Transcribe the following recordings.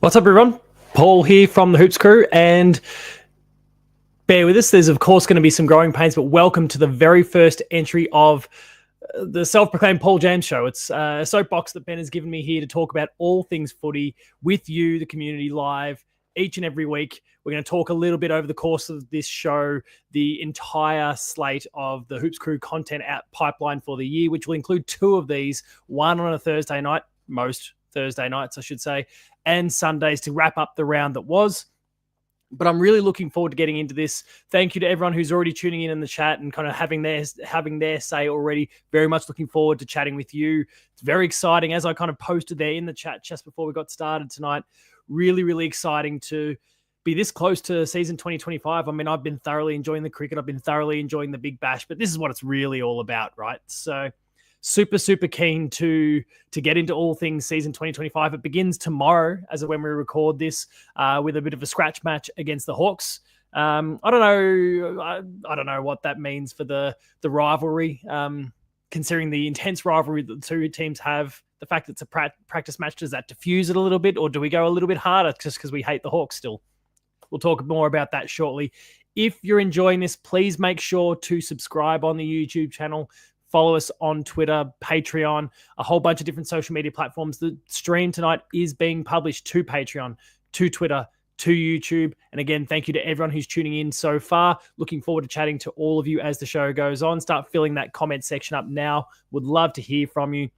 What's up, everyone? Paul here from the Hoops Crew, and bear with us. There's, of course, going to be some growing pains, but welcome to the very first entry of the self-proclaimed Paul James Show. It's a soapbox that Ben has given me here to talk about all things footy with you, the community, live each and every week. We're going to talk a little bit over the course of this show, the entire slate of the Hoops Crew content out pipeline for the year, which will include two of these, one on a Thursday night, most Thursday nights, I should say, and Sundays to wrap up the round that was. But I'm really looking forward to getting into this. Thank you to everyone who's already tuning in the chat and kind of having their say already. Very much looking forward to chatting with you. It's very exciting, as I kind of posted there in the chat just before we got started tonight. Really, really exciting to be this close to season 2025. I mean, I've been thoroughly enjoying the cricket. I've been thoroughly enjoying the Big Bash, but this is what it's really all about, right? So super keen to get into all things season 2025. It begins tomorrow as of when we record this with a bit of a scratch match against the Hawks. I don't know what that means for the rivalry, considering the intense rivalry that the two teams have. The fact that it's a practice match, does that diffuse it a little bit, or do we go a little bit harder just because we hate the Hawks still? We'll talk more about that shortly. If you're enjoying this, please make sure to subscribe on the YouTube channel. Follow us on Twitter, Patreon, a whole bunch of different social media platforms. The stream tonight is being published to Patreon, to Twitter, to YouTube. And again, thank you to everyone who's tuning in so far. Looking forward to chatting to all of you as the show goes on. Start filling that comment section up now. Would love to hear from you.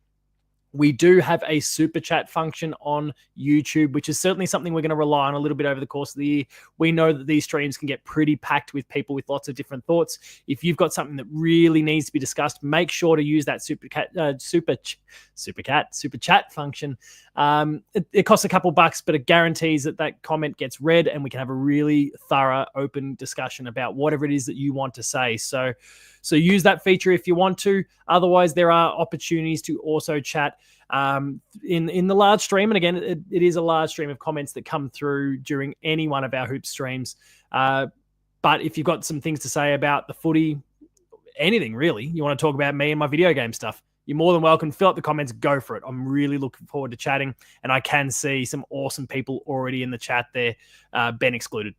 We do have a super chat function on YouTube, which is certainly something we're going to rely on a little bit over the course of the year. We know that these streams can get pretty packed with people with lots of different thoughts. If you've got something that really needs to be discussed, make sure to use that super chat function. It costs a couple bucks, but it guarantees that comment gets read and we can have a really thorough, open discussion about whatever it is that you want to say. So use that feature if you want to. Otherwise, there are opportunities to also chat in the large stream. And again, it is a large stream of comments that come through during any one of our Hoop streams. But if you've got some things to say about the footy, anything really, you want to talk about me and my video game stuff, you're more than welcome. Fill up the comments, go for it. I'm really looking forward to chatting. And I can see some awesome people already in the chat there, Ben excluded.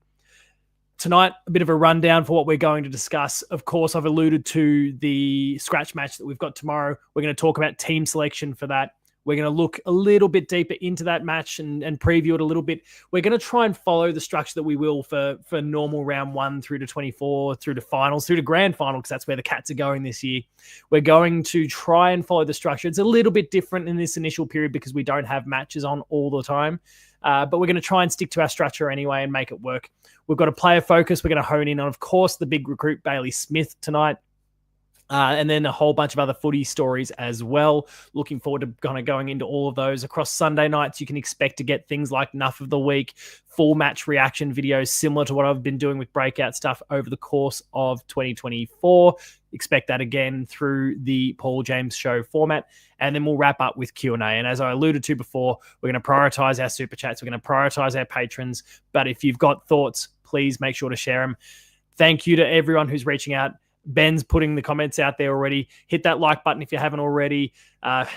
Tonight, a bit of a rundown for what we're going to discuss. Of course, I've alluded to the scratch match that we've got tomorrow. We're going to talk about team selection for that. We're going to look a little bit deeper into that match and preview it a little bit. We're going to try and follow the structure that we will for normal round 1 through to 24, through to finals, through to grand final, because that's where the Cats are going this year. We're going to try and follow the structure. It's a little bit different in this initial period because we don't have matches on all the time. But we're going to try and stick to our structure anyway and make it work. We've got a player focus. We're going to hone in on, of course, the big recruit Bailey Smith tonight. And then a whole bunch of other footy stories as well. Looking forward to kind of going into all of those. Across Sunday nights, you can expect to get things like Nuff of the Week, full match reaction videos, similar to what I've been doing with breakout stuff over the course of 2024. Expect that again through the Paul James Show format. And then we'll wrap up with Q&A. And as I alluded to before, we're going to prioritize our super chats. We're going to prioritize our patrons. But if you've got thoughts, please make sure to share them. Thank you to everyone who's reaching out. Ben's putting the comments out there already. Hit that like button if you haven't already.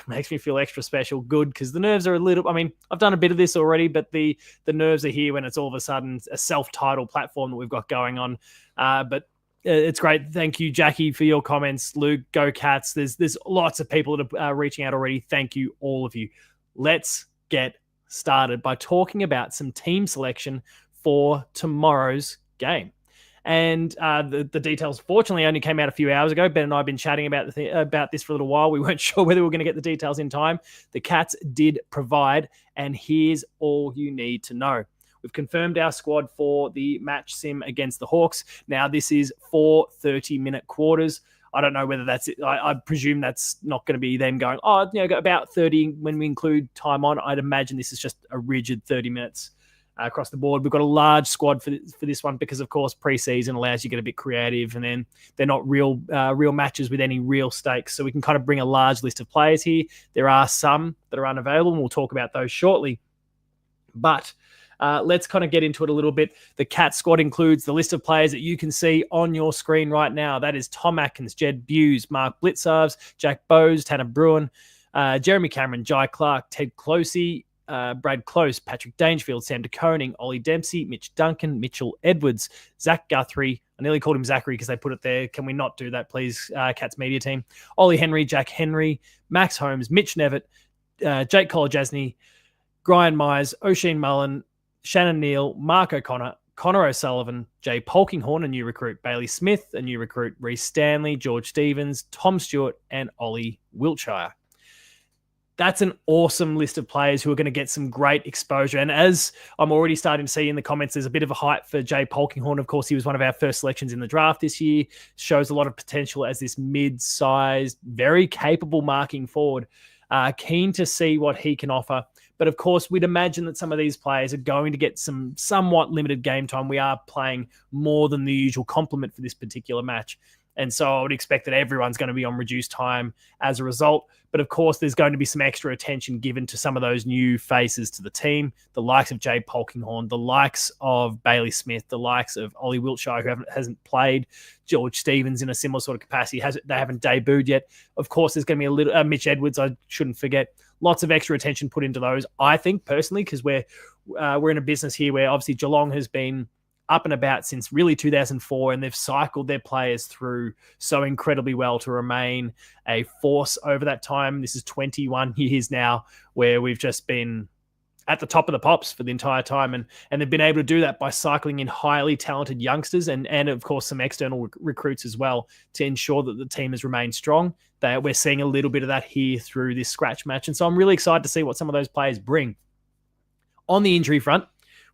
Makes me feel extra special. Good, because the nerves are a little... I mean, I've done a bit of this already, but the nerves are here when it's all of a sudden a self-titled platform that we've got going on. But it's great. Thank you, Jackie, for your comments. Luke, go Cats. There's lots of people that are reaching out already. Thank you, all of you. Let's get started by talking about some team selection for tomorrow's game. And the details, fortunately, only came out a few hours ago. Ben and I have been chatting about this for a little while. We weren't sure whether we were going to get the details in time. The Cats did provide, and here's all you need to know. We've confirmed our squad for the match sim against the Hawks. Now, this is 4 30-minute quarters. I don't know whether that's it. I presume that's not going to be them going, about 30 when we include time on. I'd imagine this is just a rigid 30 minutes. Across the board. We've got a large squad for this one because, of course, preseason allows you to get a bit creative, and then they're not real matches with any real stakes. So we can kind of bring a large list of players here. There are some that are unavailable, and we'll talk about those shortly. But let's kind of get into it a little bit. The Cat squad includes the list of players that you can see on your screen right now. That is Tom Atkins, Jed Buse, Mark Blitzarves, Jack Bowes, Tanner Bruin, Jeremy Cameron, Jai Clark, Ted Closey, Brad Close, Patrick Dangerfield, Sam De Koning, Ollie Dempsey, Mitch Duncan, Mitchell Edwards, Zach Guthrie. I nearly called him Zachary because they put it there. Can we not do that, please, Cats media team? Ollie Henry, Jack Henry, Max Holmes, Mitch Nevitt, Jake Kolajasny, Brian Myers, O'Sheen Mullen, Shannon Neal, Mark O'Connor, Connor O'Sullivan, Jay Polkinghorn, a new recruit, Bailey Smith, a new recruit, Reece Stanley, George Stevens, Tom Stewart, and Ollie Wiltshire. That's an awesome list of players who are going to get some great exposure. And as I'm already starting to see in the comments, there's a bit of a hype for Jay Polkinghorn. Of course, he was one of our first selections in the draft this year. Shows a lot of potential as this mid-sized, very capable marking forward. Keen to see what he can offer. But of course, we'd imagine that some of these players are going to get some somewhat limited game time. We are playing more than the usual complement for this particular match. And so I would expect that everyone's going to be on reduced time as a result. But of course, there's going to be some extra attention given to some of those new faces to the team, the likes of Jay Polkinghorn, the likes of Bailey Smith, the likes of Ollie Wiltshire, who hasn't played, George Stevens in a similar sort of capacity. They haven't debuted yet. Of course, there's going to be a little Mitch Edwards, I shouldn't forget. Lots of extra attention put into those, I think, personally, because we're in a business here where obviously Geelong has been up and about since really 2004, and they've cycled their players through so incredibly well to remain a force over that time. This is 21 years now where we've just been at the top of the pops for the entire time, and they've been able to do that by cycling in highly talented youngsters and of course some external recruits as well to ensure that the team has remained strong. We're seeing a little bit of that here through this scratch match, and so I'm really excited to see what some of those players bring. On the injury front,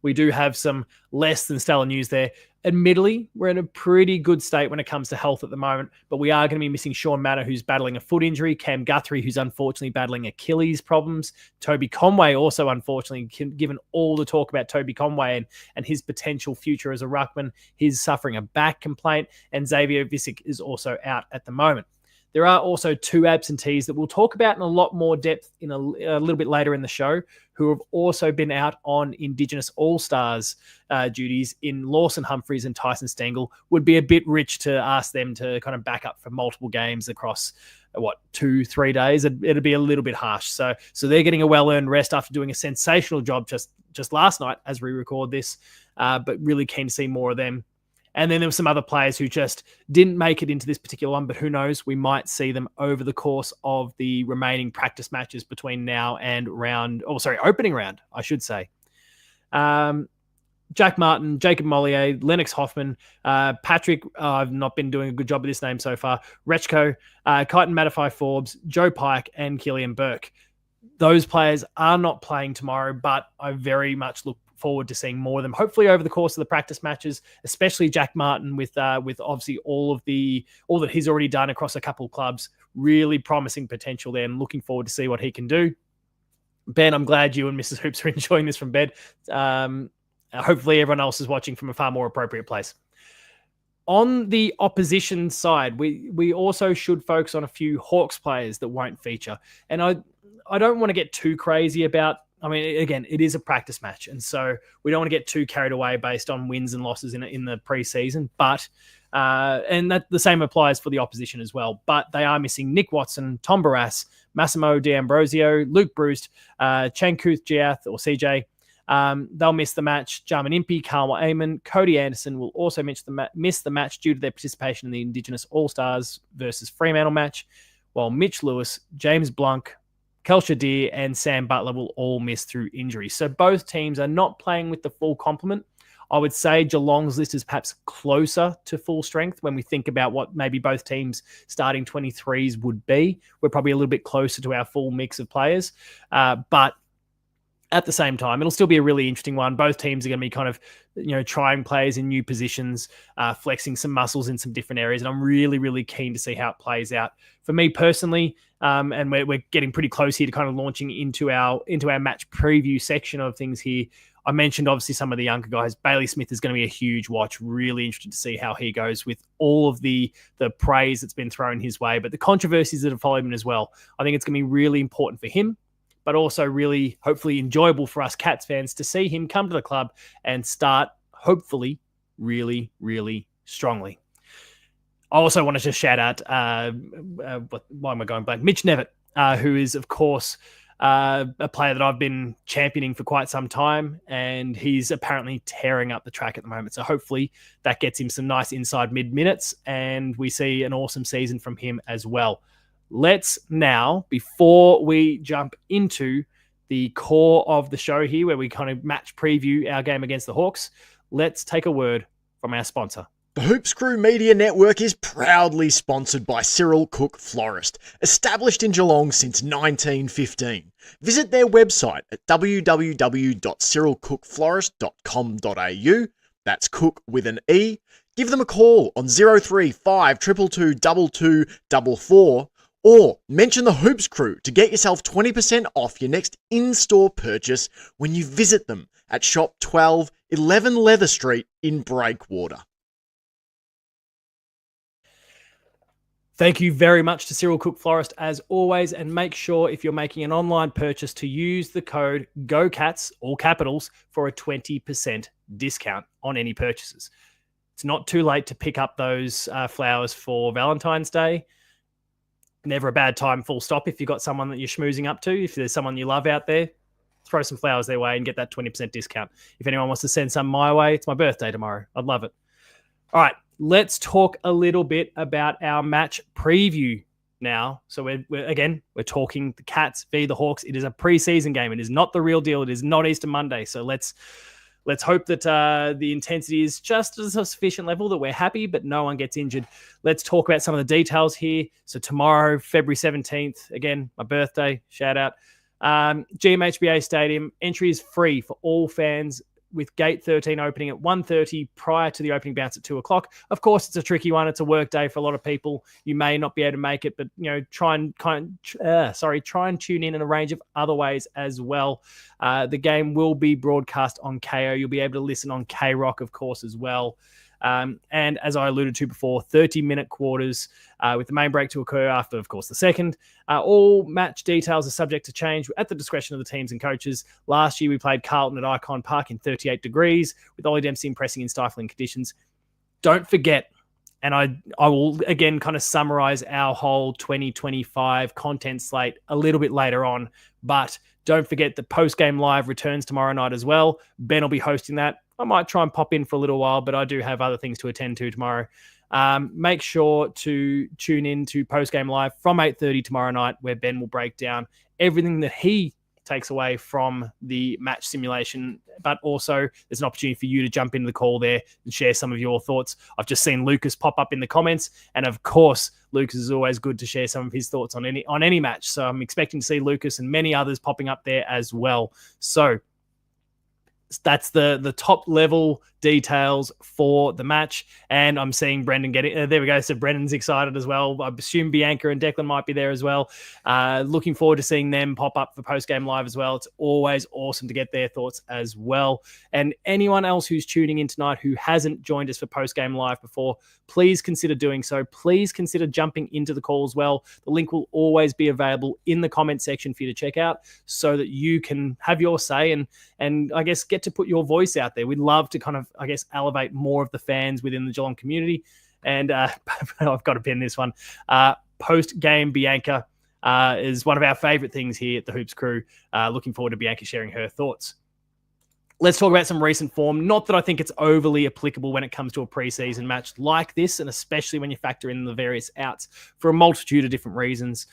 we do have some less than stellar news there. Admittedly, we're in a pretty good state when it comes to health at the moment, but we are going to be missing Sean Manor, who's battling a foot injury, Cam Guthrie, who's unfortunately battling Achilles problems, Toby Conway also unfortunately, given all the talk about Toby Conway and his potential future as a ruckman, he's suffering a back complaint, and Xavier Visick is also out at the moment. There are also two absentees that we'll talk about in a lot more depth in a little bit later in the show, who have also been out on Indigenous All-Stars duties in Lawson Humphreys and Tyson Stengel. Would be a bit rich to ask them to kind of back up for multiple games across, 2-3 days. It'd be a little bit harsh. So they're getting a well-earned rest after doing a sensational job just last night as we record this, but really keen to see more of them. And then there were some other players who just didn't make it into this particular one, but who knows, we might see them over the course of the remaining practice matches between now and opening round, I should say. Jack Martin, Jacob Mollier, Lennox Hoffman, Patrick, I've not been doing a good job of this name so far, Rechko, Kyton Matafai Forbes, Joe Pike, and Killian Burke. Those players are not playing tomorrow, but I very much look forward to seeing more of them, hopefully over the course of the practice matches, especially Jack Martin with obviously all that he's already done across a couple of clubs. Really promising potential there, and looking forward to see what he can do. Ben, I'm glad you and Mrs. Hoops are enjoying this from bed. Hopefully everyone else is watching from a far more appropriate place. On the opposition side, we also should focus on a few Hawks players that won't feature. And I don't want to get too crazy about, again, it is a practice match, and so we don't want to get too carried away based on wins and losses in the preseason. But and that the same applies for the opposition as well. But they are missing Nick Watson, Tom Barras, Massimo D'Ambrosio, Luke Bruce, Chankuth Giath or CJ. They'll miss the match. Jarman Impey, Carl Amon, Cody Anderson will also miss the match due to their participation in the Indigenous All-Stars versus Fremantle match, while Mitch Lewis, James Blanc, Kelsha Deer and Sam Butler will all miss through injury. So both teams are not playing with the full complement. I would say Geelong's list is perhaps closer to full strength when we think about what maybe both teams starting 23s would be. We're probably a little bit closer to our full mix of players. But at the same time, it'll still be a really interesting one. Both teams are going to be kind of, trying players in new positions, flexing some muscles in some different areas. And I'm really, really keen to see how it plays out. For me personally, and we're getting pretty close here to kind of launching into our match preview section of things here. I mentioned obviously some of the younger guys. Bailey Smith is going to be a huge watch. Really interested to see how he goes with all of the praise that's been thrown his way, but the controversies that have followed him as well. I think it's going to be really important for him, but also really hopefully enjoyable for us Cats fans to see him come to the club and start hopefully really, really strongly. I also wanted to shout out, why am I going blank? Mitch Nevitt, who is, of course, a player that I've been championing for quite some time, and he's apparently tearing up the track at the moment. So hopefully that gets him some nice inside mid minutes, and we see an awesome season from him as well. Let's now, before we jump into the core of the show here, where we kind of match preview our game against the Hawks, let's take a word from our sponsor. The Hoops Crew Media Network is proudly sponsored by Cyril Cook Florist, established in Geelong since 1915. Visit their website at www.cyrilcookflorist.com.au. That's Cook with an E. Give them a call on 035 222 2244 or mention the Hoops Crew to get yourself 20% off your next in-store purchase when you visit them at Shop 12, 11 Leather Street in Breakwater. Thank you very much to Cyril Cook Florist as always, and make sure if you're making an online purchase to use the code GOCATS, all capitals, for a 20% discount on any purchases. It's not too late to pick up those flowers for Valentine's Day. Never a bad time, full stop. If you've got someone that you're schmoozing up to, if there's someone you love out there, throw some flowers their way and get that 20% discount. If anyone wants to send some my way, it's my birthday tomorrow. I'd love it. All right. Let's talk a little bit about our match preview now. So we're talking the Cats v the Hawks. It is a preseason game. It is not the real deal. It is not Easter Monday. So let's hope that the intensity is just at a sufficient level that we're happy, but no one gets injured. Let's talk about some of the details here. So tomorrow, February 17th, again, my birthday, shout out. GMHBA Stadium. Entry is free for all fans, with Gate 13 opening at 1:30 prior to the opening bounce at 2 o'clock. Of course, it's a tricky one. It's a work day for a lot of people. You may not be able to make it, but try and tune in a range of other ways as well. The game will be broadcast on KO. You'll be able to listen on K-Rock, of course, as well. And as I alluded to before, 30-minute quarters with the main break to occur after, of course, the second. All match details are subject to change at the discretion of the teams and coaches. Last year, we played Carlton at Icon Park in 38 degrees with Ollie Dempsey impressing in stifling conditions. Don't forget, and I will, again, kind of summarize our whole 2025 content slate a little bit later on, but don't forget the post-game live returns tomorrow night as well. Ben will be hosting that. I might try and pop in for a little while, but I do have other things to attend to tomorrow. Make sure to tune in to Postgame Live from 8:30 tomorrow night, where Ben will break down everything that he takes away from the match simulation, but also there's an opportunity for you to jump into the call there and share some of your thoughts. I've just seen Lucas pop up in the comments, and of course, Lucas is always good to share some of his thoughts on any match. So I'm expecting to see Lucas and many others popping up there as well. So that's the top level details for the match. And I'm seeing Brendan getting there we go. So Brendan's excited as well. I assume Bianca and Declan might be there as well. Looking forward to seeing them pop up for post-game live as well. It's always awesome to get their thoughts as well. And anyone else who's tuning in tonight who hasn't joined us for post-game live before, please consider doing so. Please consider jumping into the call as well. The link will always be available in the comment section for you to check out so that you can have your say and I guess get to put your voice out there. We'd love to kind of, I guess, elevate more of the fans within the Geelong community. And I've got to pin this one. Post-game Bianca is one of our favorite things here at the Hoops Crew. Looking forward to Bianca sharing her thoughts. Let's talk about some recent form. Not that I think it's overly applicable when it comes to a preseason match like this, and especially when you factor in the various outs for a multitude of different reasons.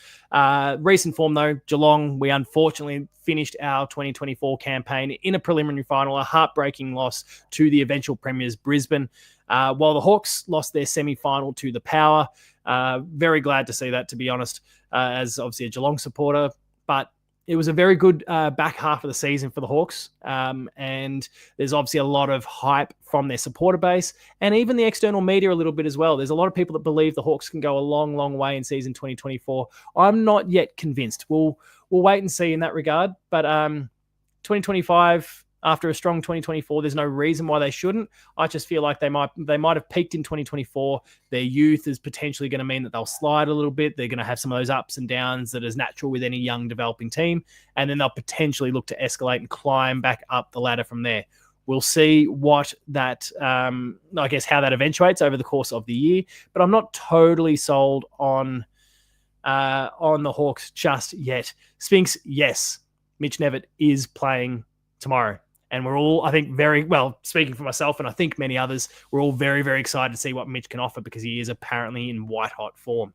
Recent form, though, Geelong, we unfortunately finished our 2024 campaign in a preliminary final, a heartbreaking loss to the eventual premiers Brisbane, while the Hawks lost their semi-final to the Power. Very glad to see that, to be honest, as obviously a Geelong supporter, but it was a very good back half of the season for the Hawks, and there's obviously a lot of hype from their supporter base and even the external media a little bit as well. There's a lot of people that believe the Hawks can go a long, long way in season 2024. I'm not yet convinced. We'll wait and see in that regard, but 2025, after a strong 2024, there's no reason why they shouldn't. I just feel like they might have peaked in 2024. Their youth is potentially going to mean that they'll slide a little bit. They're going to have some of those ups and downs that is natural with any young developing team. And then they'll potentially look to escalate and climb back up the ladder from there. We'll see what that, I guess, how that eventuates over the course of the year. But I'm not totally sold on on the Hawks just yet. Spinks, yes, Mitch Nevitt is playing tomorrow. And we're all, I think, very, well, speaking for myself and I think many others, we're all very, very excited to see what Mitch can offer because he is apparently in white-hot form.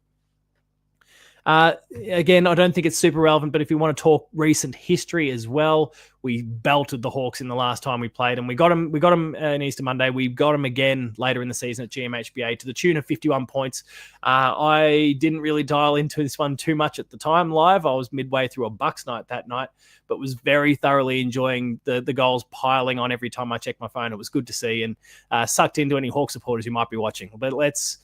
Again, I don't think it's super relevant, but if you want to talk recent history as well, we belted the Hawks in the last time we played, and we got them in Easter Monday. We got them again later in the season at GMHBA to the tune of 51 points. I didn't really dial into this one too much at the time live. I was midway through a Bucks night that night, but was very thoroughly enjoying the goals piling on every time I checked my phone. It was good to see, and sucked into any Hawk supporters who might be watching. But let's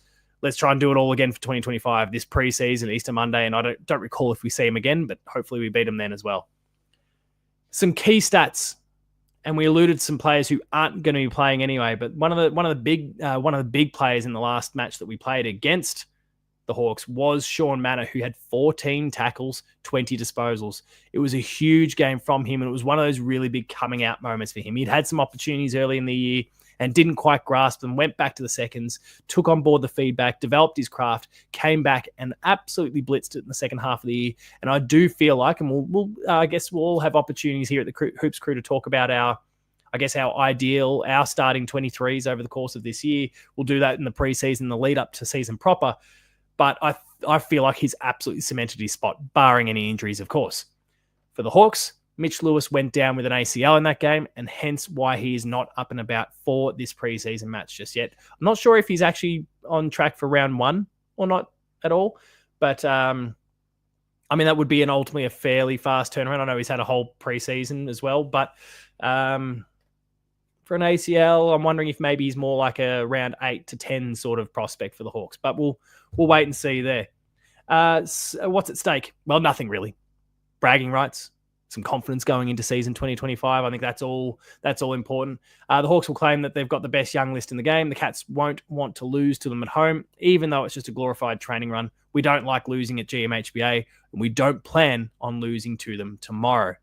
try and do it all again for 2025, this preseason, Easter Monday, and I don't recall if we see him again, but hopefully we beat him then as well. Some key stats, and we alluded to some players who aren't going to be playing anyway, but one of the big players in the last match that we played against the Hawks was Sean Manor, who had 14 tackles, 20 disposals. It was a huge game from him, and it was one of those really big coming out moments for him. He'd had some opportunities early in the year and didn't quite grasp them, went back to the seconds, took on board the feedback, developed his craft, came back and absolutely blitzed it in the second half of the year. And I do feel like, and I guess we'll all have opportunities here at the Hoops Crew to talk about our starting 23s over the course of this year. We'll do that in the preseason, the lead up to season proper. But I feel like he's absolutely cemented his spot, barring any injuries, of course. For the Hawks, Mitch Lewis went down with an ACL in that game, and hence why he is not up and about for this preseason match just yet. I'm not sure if he's actually on track for round 1 or not at all, but that would be ultimately a fairly fast turnaround. I know he's had a whole preseason as well, but for an ACL, I'm wondering if maybe he's more like a round 8 to 10 sort of prospect for the Hawks, but we'll wait and see there. What's at stake? Well, nothing really. Bragging rights, some confidence going into season 2025. I think that's all important. The Hawks will claim that they've got the best young list in the game. The Cats won't want to lose to them at home, even though it's just a glorified training run. We don't like losing at GMHBA, and we don't plan on losing to them tomorrow.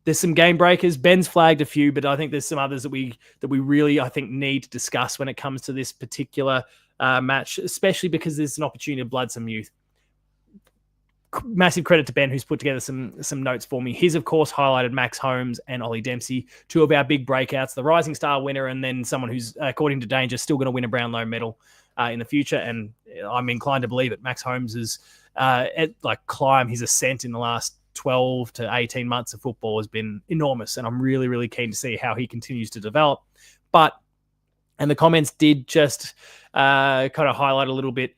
There's some game breakers. Ben's flagged a few, but I think there's some others that we really, I think, need to discuss when it comes to this particular match, especially because there's an opportunity to blood some youth. Massive credit to Ben, who's put together some notes for me. He's, of course, highlighted Max Holmes and Ollie Dempsey, two of our big breakouts, the Rising Star winner, and then someone who's, according to Danger, still going to win a Brownlow medal in the future. And I'm inclined to believe it. Max Holmes is climb his ascent in the last 12 to 18 months of football has been enormous, and I'm really, really keen to see how he continues to develop. And the comments did just kind of highlight a little bit.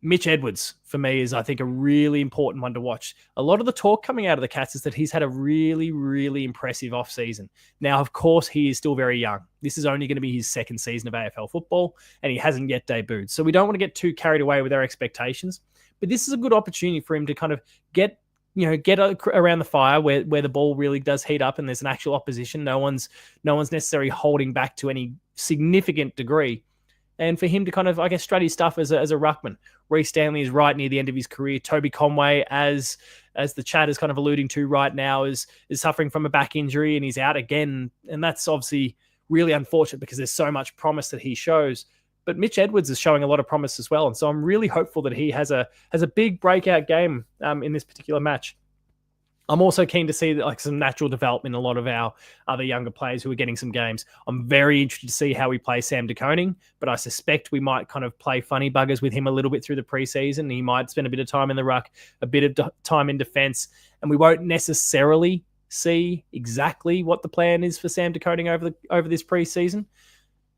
Mitch Edwards, for me, is, I think, a really important one to watch. A lot of the talk coming out of the Cats is that he's had a really, really impressive offseason. Now, of course, he is still very young. This is only going to be his second season of AFL football, and he hasn't yet debuted. So we don't want to get too carried away with our expectations. But this is a good opportunity for him to kind of get around the fire where the ball really does heat up and there's an actual opposition. No one's necessarily holding back to any significant degree. And for him to kind of, I guess, strut his stuff as a ruckman. Reece Stanley is right near the end of his career. Toby Conway, as the chat is kind of alluding to right now, is suffering from a back injury and he's out again. And that's obviously really unfortunate because there's so much promise that he shows. But Mitch Edwards is showing a lot of promise as well. And so I'm really hopeful that he has a big breakout game in this particular match. I'm also keen to see some natural development in a lot of our other younger players who are getting some games. I'm very interested to see how we play Sam De Koning, but I suspect we might kind of play funny buggers with him a little bit through the preseason. He might spend a bit of time in the ruck, a bit of time in defense, and we won't necessarily see exactly what the plan is for Sam De Koning over this preseason.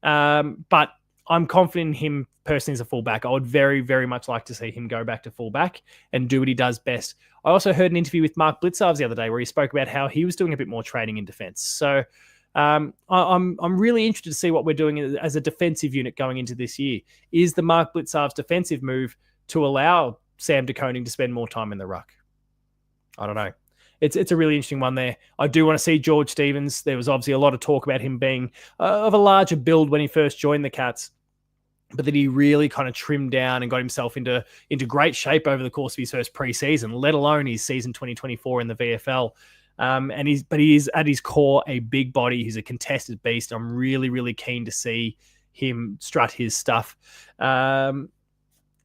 But I'm confident in him personally as a fullback. I would very, very much like to see him go back to fullback and do what he does best. I also heard an interview with Mark Blitzarves the other day where he spoke about how he was doing a bit more training in defense. So I'm really interested to see what we're doing as a defensive unit going into this year. Is the Mark Blitzarves defensive move to allow Sam De Koning to spend more time in the ruck? I don't know. It's a really interesting one there. I do want to see George Stevens. There was obviously a lot of talk about him being of a larger build when he first joined the Cats, but that he really kind of trimmed down and got himself into great shape over the course of his first preseason, let alone his season 2024 in the VFL. But he is at his core a big body. He's a contested beast. I'm really, really keen to see him strut his stuff.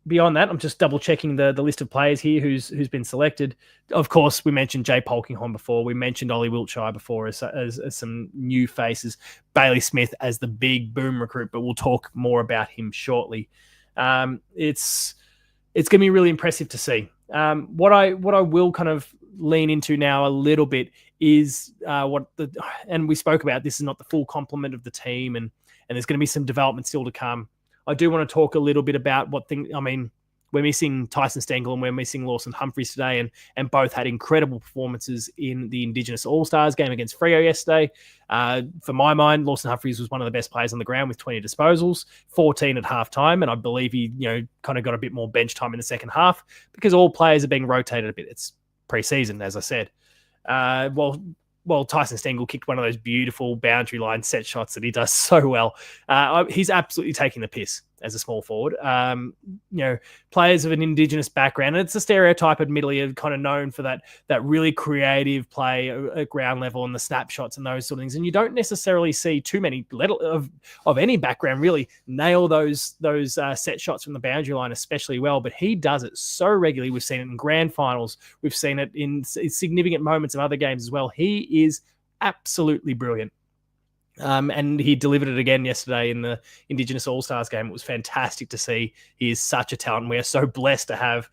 beyond that, I'm just double checking the list of players here who's been selected. Of course, we mentioned Jay Polkinghorne before. We mentioned Ollie Wiltshire before as some new faces. Bailey Smith as the big boom recruit, but we'll talk more about him shortly. It's going to be really impressive to see. What I will kind of lean into now a little bit is and we spoke about this is not the full complement of the team, and there's going to be some development still to come. I do want to talk a little bit about we're missing Tyson Stengel and we're missing Lawson Humphries today, and both had incredible performances in the Indigenous All-Stars game against Freo yesterday. For my mind, Lawson Humphries was one of the best players on the ground with 20 disposals, 14 at halftime, and I believe he kind of got a bit more bench time in the second half because all players are being rotated a bit. It's pre-season, as I said. Well, Tyson Stengel kicked one of those beautiful boundary line set shots that he does so well. He's absolutely taking the piss as a small forward. Players of an Indigenous background, and it's a stereotype, admittedly, are kind of known for that really creative play at ground level and the snapshots and those sort of things. And you don't necessarily see too many of any background really nail those set shots from the boundary line especially well. But he does it so regularly. We've seen it in grand finals. We've seen it in significant moments of other games as well. He is absolutely brilliant. And he delivered it again yesterday in the Indigenous All-Stars game. It was fantastic to see. He is such a talent. We are so blessed to have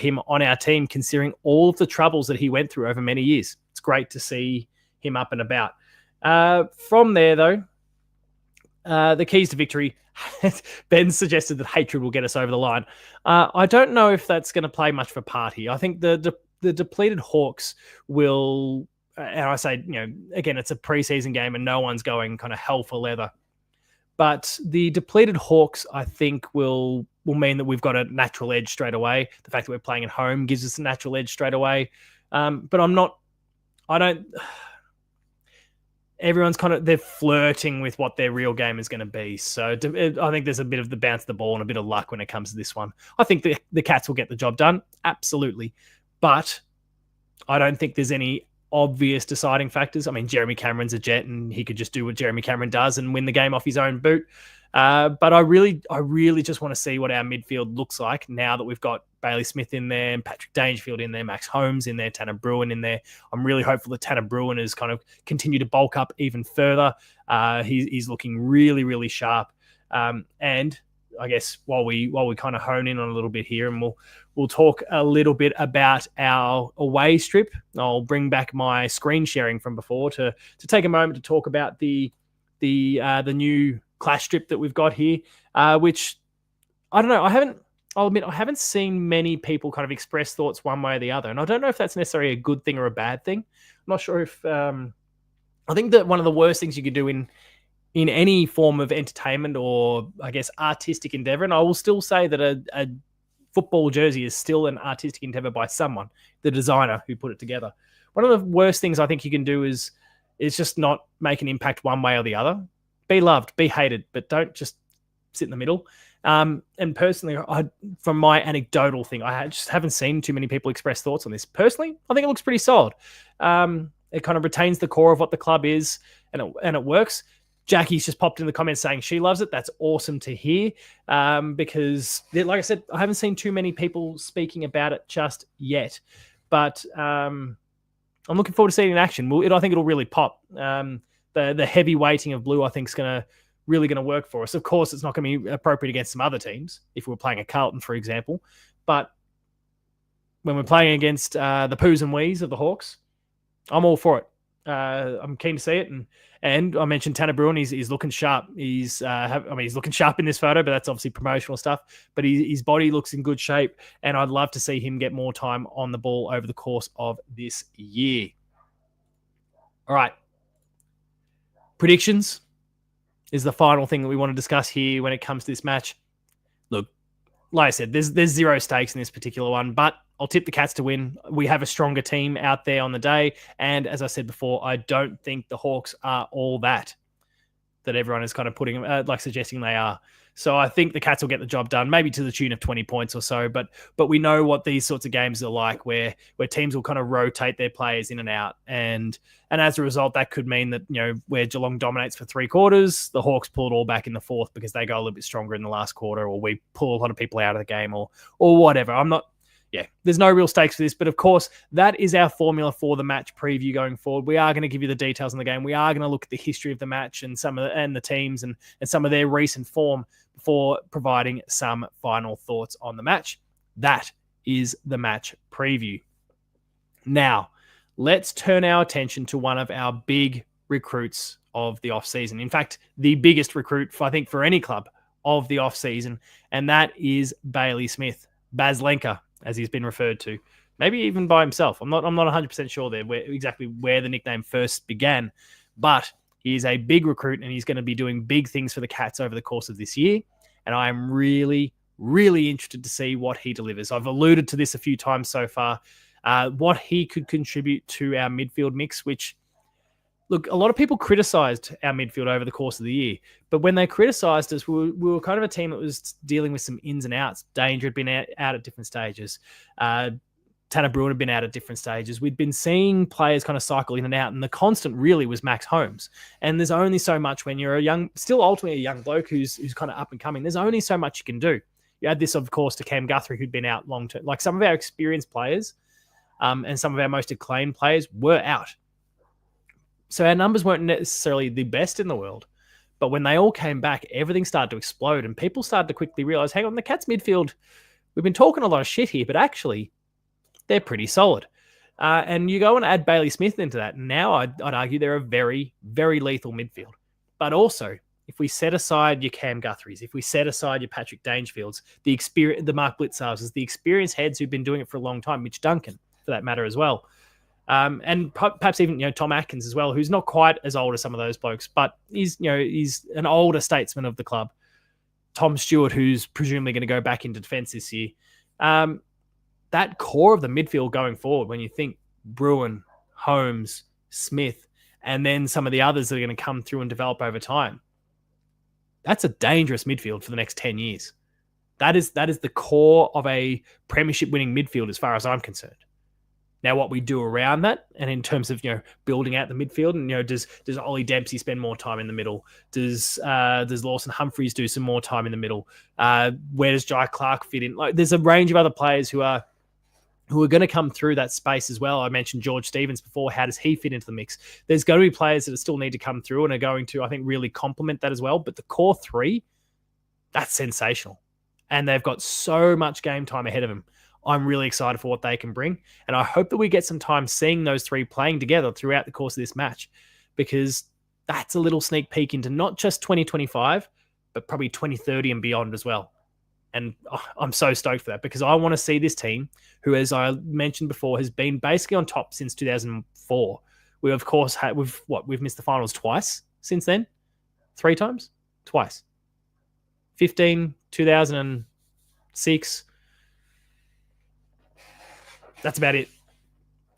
him on our team, considering all of the troubles that he went through over many years. It's great to see him up and about. From there, though, the keys to victory. Ben suggested that hatred will get us over the line. I don't know if that's going to play much of a part here. I think the depleted Hawks will... And I say, again, it's a preseason game and no one's going kind of hell for leather. But the depleted Hawks, I think, will mean that we've got a natural edge straight away. The fact that we're playing at home gives us a natural edge straight away. But everyone's they're flirting with what their real game is going to be. So I think there's a bit of the bounce of the ball and a bit of luck when it comes to this one. I think the Cats will get the job done. Absolutely. But I don't think there's any obvious deciding factors. I mean, Jeremy Cameron's a Jet and he could just do what Jeremy Cameron does and win the game off his own boot. But I really just want to see what our midfield looks like now that we've got Bailey Smith in there and Patrick Dangerfield in there, Max Holmes in there, Tanner Bruin in there. I'm really hopeful that Tanner Bruin has kind of continued to bulk up even further. He's looking really, really sharp. And I guess while we kind of hone in on a little bit here, and we'll talk a little bit about our away strip. I'll bring back my screen sharing from before to take a moment to talk about the new clash strip that we've got here, which I don't know. I'll admit I haven't seen many people kind of express thoughts one way or the other, and I don't know if that's necessarily a good thing or a bad thing. I'm not sure if I think that one of the worst things you could do in any form of entertainment or, I guess, artistic endeavor, and I will still say that a football jersey is still an artistic endeavor by someone, the designer who put it together. One of the worst things I think you can do is just not make an impact one way or the other. Be loved, be hated, but don't just sit in the middle. And personally, from my anecdotal thing, I just haven't seen too many people express thoughts on this. Personally, I think it looks pretty solid. It kind of retains the core of what the club is, and it works. Jackie's just popped in the comments saying she loves it. That's awesome to hear, because, like I said, I haven't seen too many people speaking about it just yet. But I'm looking forward to seeing it in action. I think it'll really pop. The heavy weighting of blue, I think, is really going to work for us. Of course, it's not going to be appropriate against some other teams, if we were playing a Carlton, for example. But when we're playing against the Poos and Wees of the Hawks, I'm all for it. I'm keen to see it, and I mentioned Tanner Bruin. He's looking sharp. He's looking sharp in this photo, but that's obviously promotional stuff. But his body looks in good shape, and I'd love to see him get more time on the ball over the course of this year. All right, predictions is the final thing that we want to discuss here when it comes to this match. Look, like I said, there's zero stakes in this particular one, but I'll tip the Cats to win. We have a stronger team out there on the day. And as I said before, I don't think the Hawks are all that everyone is kind of putting, suggesting they are. So I think the Cats will get the job done, maybe to the tune of 20 points or so. But we know what these sorts of games are like, where teams will kind of rotate their players in and out, and as a result, that could mean that, where Geelong dominates for 3 quarters, the Hawks pull it all back in the fourth because they go a little bit stronger in the last quarter, or we pull a lot of people out of the game, or whatever. There's no real stakes for this, but of course, that is our formula for the match preview going forward. We are going to give you the details on the game. We are going to look at the history of the match and the teams and some of their recent form before providing some final thoughts on the match. That is the match preview. Now, let's turn our attention to one of our big recruits of the offseason. In fact, the biggest recruit, for any club of the offseason, and that is Bailey Smith, Bazlenka, as he's been referred to, maybe even by himself. I'm not 100% sure there exactly where the nickname first began, but he is a big recruit and he's going to be doing big things for the Cats over the course of this year. And I am really, really interested to see what he delivers. I've alluded to this a few times so far, what he could contribute to our midfield mix, which, look, a lot of people criticised our midfield over the course of the year, but when they criticised us, we were kind of a team that was dealing with some ins and outs. Danger had been out at different stages. Tanner Bruin had been out at different stages. We'd been seeing players kind of cycle in and out, and the constant really was Max Holmes. And there's only so much when you're still ultimately a young bloke who's kind of up and coming. There's only so much you can do. You add this, of course, to Cam Guthrie, who'd been out long term. Like, some of our experienced players and some of our most acclaimed players were out. So our numbers weren't necessarily the best in the world. But when they all came back, everything started to explode, and people started to quickly realize, hang on, the Cats midfield, we've been talking a lot of shit here, but actually, they're pretty solid. And you go and add Bailey Smith into that. Now I'd argue they're a very, very lethal midfield. But also, if we set aside your Cam Guthries, if we set aside your Patrick Dangerfields, the Mark Blitzhauses, the experienced heads who've been doing it for a long time, Mitch Duncan, for that matter as well, and perhaps even Tom Atkins as well, who's not quite as old as some of those blokes, but he's an older statesman of the club. Tom Stewart, who's presumably going to go back into defence this year. That core of the midfield going forward, when you think Bruin, Holmes, Smith, and then some of the others that are going to come through and develop over time, that's a dangerous midfield for the next 10 years. That is the core of a premiership winning midfield as far as I'm concerned. Now, what we do around that, and in terms of building out the midfield, and does Ollie Dempsey spend more time in the middle? Does Lawson Humphreys do some more time in the middle? Where does Jai Clark fit in? Like, there's a range of other players who are going to come through that space as well. I mentioned George Stevens before. How does he fit into the mix? There's going to be players that still need to come through and are going to, I think, really complement that as well. But the core three, that's sensational, and they've got so much game time ahead of them. I'm really excited for what they can bring. And I hope that we get some time seeing those three playing together throughout the course of this match, because that's a little sneak peek into not just 2025, but probably 2030 and beyond as well. And I'm so stoked for that, because I want to see this team, who, as I mentioned before, has been basically on top since 2004. We, of course, we've missed the finals twice since then. 3 times? Twice. 15, 2006. That's about it.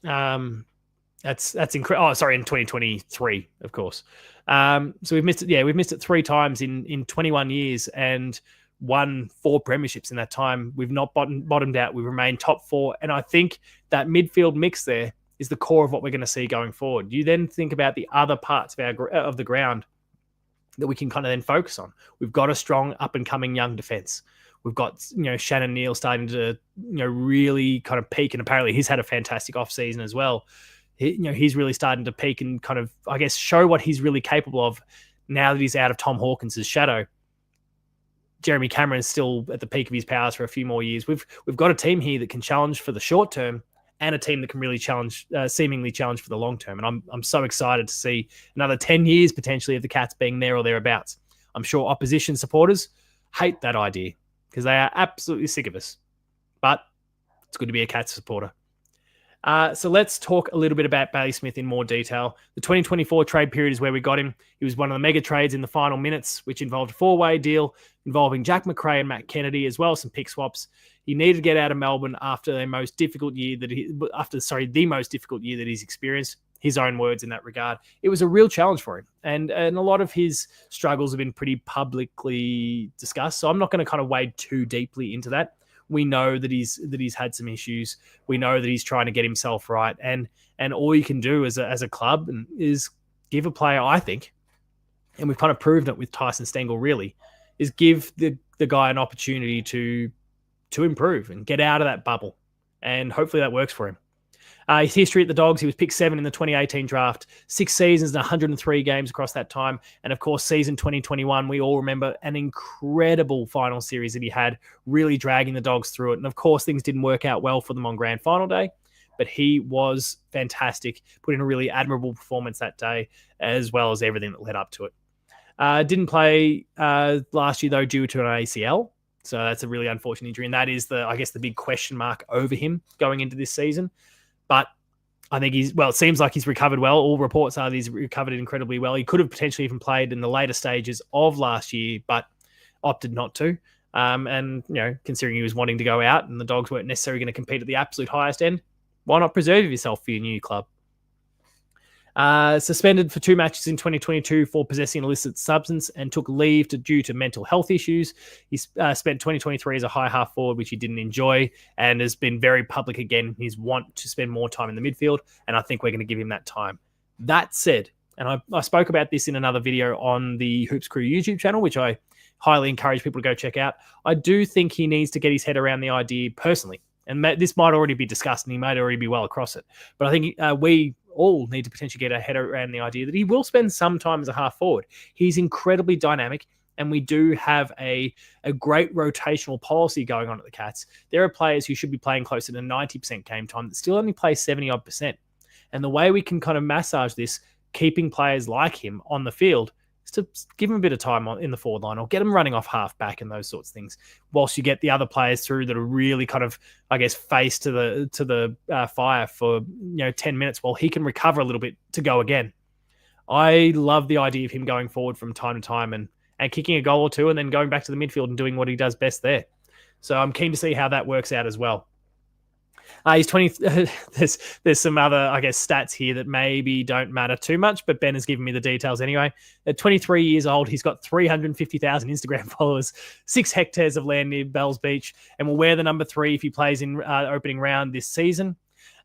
That's incredible. Oh, sorry, in 2023, of course. So we've missed it. Yeah, we've missed it 3 times in 21 years and won 4 premierships in that time. We've not bottomed out. We've remained top 4. And I think that midfield mix there is the core of what we're going to see going forward. You then think about the other parts of the ground that we can kind of then focus on. We've got a strong up-and-coming young defence. We've got, Shannon Neal starting to, really kind of peak, and apparently he's had a fantastic off-season as well. He's really starting to peak and kind of, I guess, show what he's really capable of now that he's out of Tom Hawkins' shadow. Jeremy Cameron is still at the peak of his powers for a few more years. We've got a team here that can challenge for the short term, and a team that can really seemingly challenge for the long term. And I'm so excited to see another 10 years potentially of the Cats being there or thereabouts. I'm sure opposition supporters hate that idea, because they are absolutely sick of us. But it's good to be a Cats supporter. So let's talk a little bit about Bailey Smith in more detail. The 2024 trade period is where we got him. He was one of the mega trades in the final minutes, which involved a 4-way deal involving Jack McRae and Matt Kennedy, as well as some pick swaps. He needed to get out of Melbourne after the most difficult year that he's experienced. his own words in that regard. It was a real challenge for him. And a lot of his struggles have been pretty publicly discussed. So I'm not going to kind of wade too deeply into that. We know that he's had some issues. We know that he's trying to get himself right. And all you can do as a club is give a player, I think, and we've kind of proven it with Tyson Stengel really, is give the guy an opportunity to improve and get out of that bubble. And hopefully that works for him. His history at the Dogs, he was picked 7 in the 2018 draft, 6 seasons and 103 games across that time. And of course, season 2021, we all remember an incredible final series that he had, really dragging the Dogs through it. And of course, things didn't work out well for them on grand final day, but he was fantastic, put in a really admirable performance that day, as well as everything that led up to it. Didn't play last year, though, due to an ACL. So that's a really unfortunate injury. And that is the big question mark over him going into this season. But I think it seems like he's recovered well. All reports are that he's recovered incredibly well. He could have potentially even played in the later stages of last year, but opted not to. And, considering he was wanting to go out and the Dogs weren't necessarily going to compete at the absolute highest end, why not preserve yourself for your new club? Suspended for 2 matches in 2022 for possessing an illicit substance and took leave due to mental health issues. He spent 2023 as a high half forward, which he didn't enjoy, and has been very public again his want to spend more time in the midfield, and I think we're going to give him that time. That said, and I spoke about this in another video on the Hoops Crew YouTube channel, which I highly encourage people to go check out. I do think he needs to get his head around the idea personally, and this might already be discussed and he might already be well across it, but I think we all need to potentially get our head around the idea that he will spend some time as a half forward. He's incredibly dynamic, and we do have a great rotational policy going on at the Cats. There are players who should be playing closer to 90% game time that still only play 70-odd%. And the way we can kind of massage this, keeping players like him on the field, is to give him a bit of time in the forward line or get him running off half back and those sorts of things, whilst you get the other players through that are really kind of, face to the fire for 10 minutes while he can recover a little bit to go again. I love the idea of him going forward from time to time and kicking a goal or two and then going back to the midfield and doing what he does best there. So I'm keen to see how that works out as well. He's 20. There's some other, stats here that maybe don't matter too much, but Ben has given me the details anyway. At 23 years old, he's got 350,000 Instagram followers, 6 hectares of land near Bells Beach, and will wear the number 3 if he plays in opening round this season.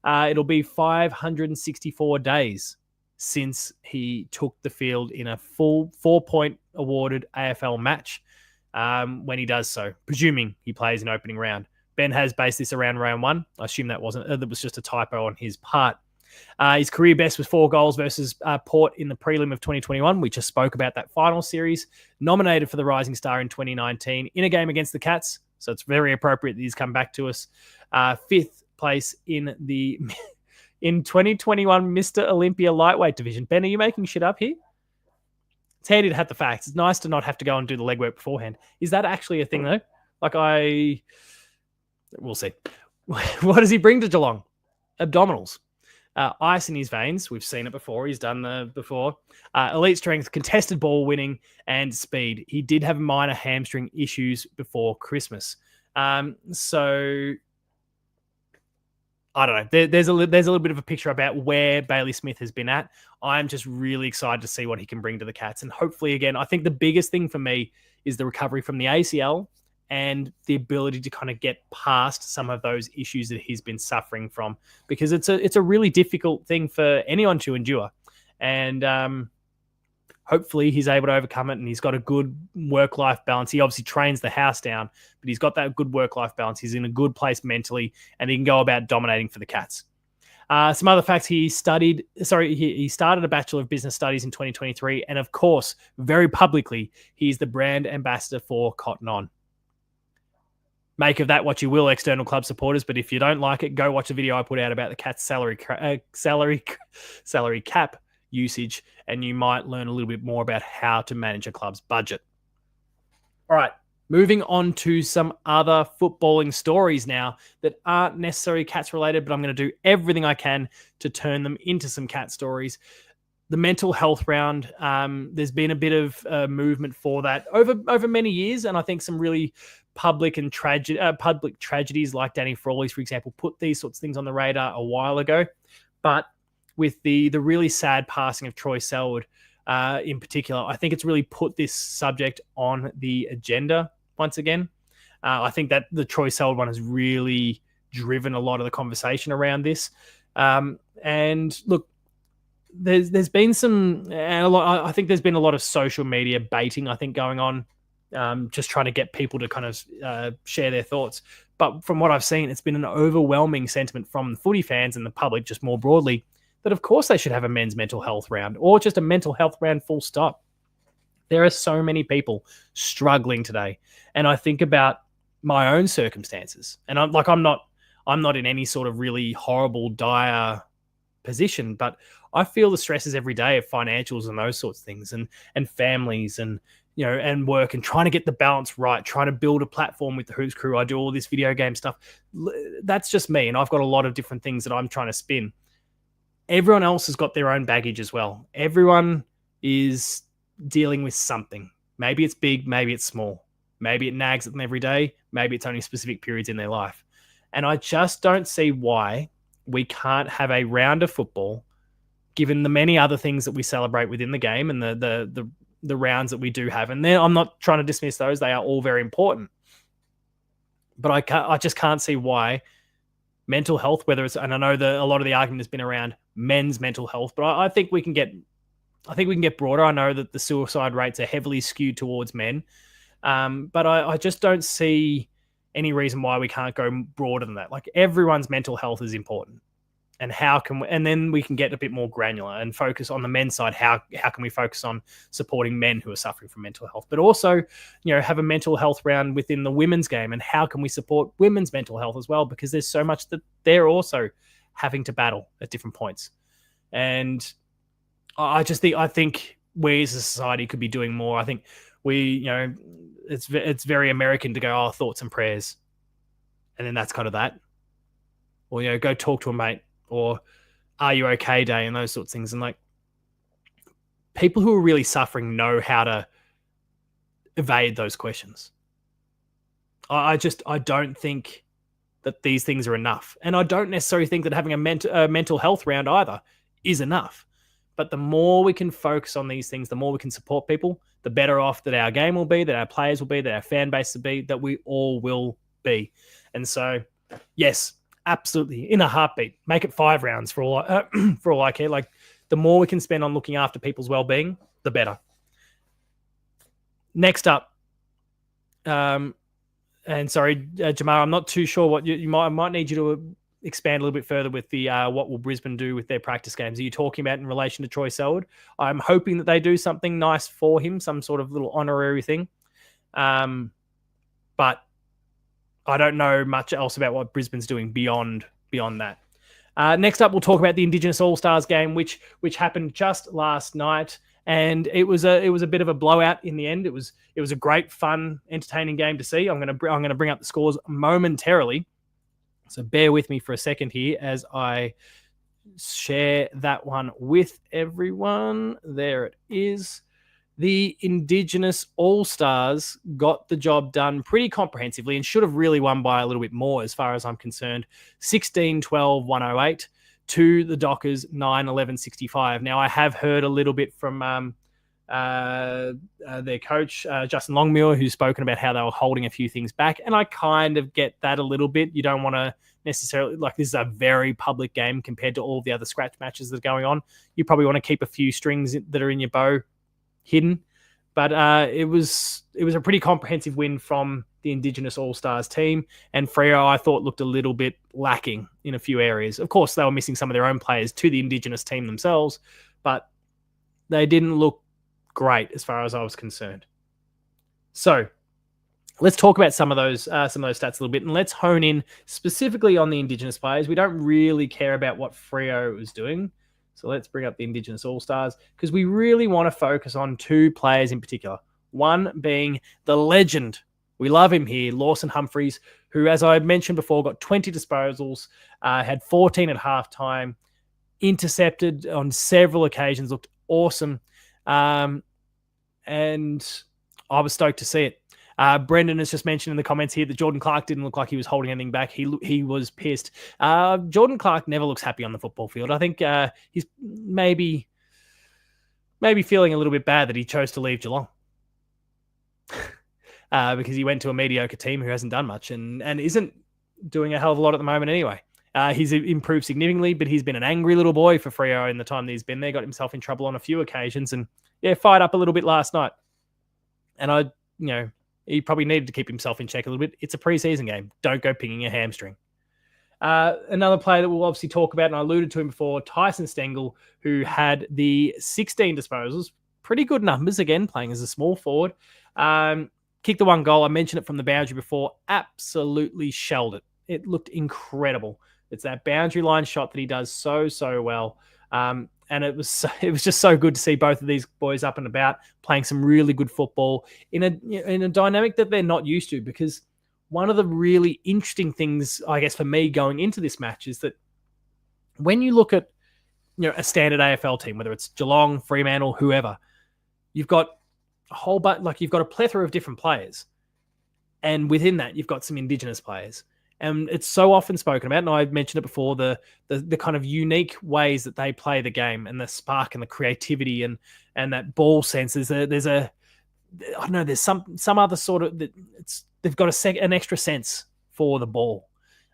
It'll be 564 days since he took the field in a full 4-point awarded AFL match when he does so, presuming he plays in opening round. Ben has based this around round 1. I assume that was just a typo on his part. His career best was 4 goals versus Port in the prelim of 2021. We just spoke about that final series. Nominated for the Rising Star in 2019 in a game against the Cats. So it's very appropriate that he's come back to us. 5th place in the 2021 Mr. Olympia lightweight division. Ben, are you making shit up here? It's handy to have the facts. It's nice to not have to go and do the legwork beforehand. Is that actually a thing though? We'll see. What does he bring to Geelong? Abdominals. Ice in his veins. We've seen it before. He's done before. Elite strength, contested ball winning, and speed. He did have minor hamstring issues before Christmas. So I don't know. There's a little bit of a picture about where Bailey Smith has been at. I'm just really excited to see what he can bring to the Cats. And hopefully, again, I think the biggest thing for me is the recovery from the ACL and the ability to kind of get past some of those issues that he's been suffering from, because it's a really difficult thing for anyone to endure. And hopefully he's able to overcome it, and he's got a good work-life balance. He obviously trains the house down, but he's got that good work-life balance. He's in a good place mentally, and he can go about dominating for the Cats. Some other facts: he started a Bachelor of Business Studies in 2023, and of course, very publicly, he's the brand ambassador for Cotton On. Make of that what you will, external club supporters. But if you don't like it, go watch a video I put out about the Cats' salary cap usage, and you might learn a little bit more about how to manage a club's budget. All right, moving on to some other footballing stories now that aren't necessarily Cats related, but I'm going to do everything I can to turn them into some Cat stories. The mental health round, there's been a bit of movement for that over many years, and I think some really public tragedies like Danny Frawley's, for example, put these sorts of things on the radar a while ago. But with the really sad passing of Troy Selwood in particular, I think it's really put this subject on the agenda once again. I think that the Troy Selwood one has really driven a lot of the conversation around this. And look, there's been some, and a lot. I think there's been a lot of social media baiting, I think, going on, just trying to get people to kind of share their thoughts. But from what I've seen, it's been an overwhelming sentiment from footy fans and the public, just more broadly, that of course they should have a men's mental health round or just a mental health round full stop. There are so many people struggling today. And I think about my own circumstances. And I'm not in any sort of really horrible, dire position, but I feel the stresses every day of financials and those sorts of things, and families and, you know, and work, and trying to get the balance right, trying to build a platform with the Hoops crew. I do all this video game stuff. That's just me. And I've got a lot of different things that I'm trying to spin. Everyone else has got their own baggage as well. Everyone is dealing with something. Maybe it's big, maybe it's small. Maybe it nags at them every day. Maybe it's only specific periods in their life. And I just don't see why we can't have a round of football, given the many other things that we celebrate within the game and the rounds that we do have. And then I'm not trying to dismiss those. They are all very important. But I just can't see why mental health, whether it's, and I know that a lot of the argument has been around men's mental health, but I think we can get broader. I know that the suicide rates are heavily skewed towards men. But I just don't see any reason why we can't go broader than that. Like, everyone's mental health is important. And and then we can get a bit more granular and focus on the men's side. How can we focus on supporting men who are suffering from mental health, but also, you know, have a mental health round within the women's game, and how can we support women's mental health as well? Because there's so much that they're also having to battle at different points. And I think we as a society could be doing more. I think it's very American to go, thoughts and prayers, and then that's kind of that. Or, you know, go talk to a mate, or are you okay day, and those sorts of things. And like, people who are really suffering know how to evade those questions. I don't think that these things are enough. And I don't necessarily think that having a mental health round either is enough. But the more we can focus on these things, the more we can support people, the better off that our game will be, that our players will be, that our fan base will be, that we all will be. And so, yes, absolutely, in a heartbeat, make it 5 rounds for all I care. Like, the more we can spend on looking after people's well-being, the better. Next up, and sorry, Jamar, I'm not too sure what I might need you to expand a little bit further with the what will Brisbane do with their practice games. Are you talking about in relation to Troy Selwood? I'm hoping that they do something nice for him, some sort of little honorary thing. But I don't know much else about what Brisbane's doing beyond that. Next up, we'll talk about the Indigenous All-Stars game, which happened just last night, and it was a bit of a blowout in the end. It was a great, fun, entertaining game to see. I'm going to bring up the scores momentarily, so bear with me for a second here as I share that one with everyone. There it is. The Indigenous All-Stars got the job done pretty comprehensively and should have really won by a little bit more as far as I'm concerned. 16-12-108 to the Dockers 9-11-65. Now, I have heard a little bit from their coach, Justin Longmuir, who's spoken about how they were holding a few things back, and I kind of get that a little bit. You don't want to necessarily, like, this is a very public game compared to all the other scratch matches that are going on. You probably want to keep a few strings that are in your bow hidden, but it was a pretty comprehensive win from the Indigenous All-Stars team, and Freo, I thought, looked a little bit lacking in a few areas. Of course, they were missing some of their own players to the Indigenous team themselves, but they didn't look great as far as I was concerned. So let's talk about some of those stats a little bit, and let's hone in specifically on the Indigenous players. We don't really care about what Freo is doing. So let's bring up the Indigenous All-Stars, because we really want to focus on 2 players in particular. One being the legend. We love him here, Lawson Humphreys, who, as I mentioned before, got 20 disposals, had 14 at halftime, intercepted on several occasions, looked awesome. And I was stoked to see it. Brendan has just mentioned in the comments here that Jordan Clark didn't look like he was holding anything back. He was pissed. Jordan Clark never looks happy on the football field. I think he's maybe feeling a little bit bad that he chose to leave Geelong. Because he went to a mediocre team who hasn't done much and isn't doing a hell of a lot at the moment anyway. He's improved significantly, but he's been an angry little boy for Freo in the time that he's been there, got himself in trouble on a few occasions and, fired up a little bit last night. And he probably needed to keep himself in check a little bit. It's a preseason game. Don't go pinging a hamstring. Another player that we'll obviously talk about, and I alluded to him before, Tyson Stengel, who had the 16 disposals. Pretty good numbers, again, playing as a small forward. Kicked the one goal. I mentioned it from the boundary before. Absolutely shelled it. It looked incredible. It's that boundary line shot that he does so well. And it was just so good to see both of these boys up and about playing some really good football in a dynamic that they're not used to. Because one of the really interesting things, I guess, for me going into this match is that when you look at a standard AFL team, whether it's Geelong, Fremantle, whoever, you've got a whole you've got a plethora of different players, and within that you've got some Indigenous players, and it's so often spoken about. And I've mentioned it before, the kind of unique ways that they play the game, and the spark and the creativity and that ball sense. There's some other sort of they've got an extra sense for the ball,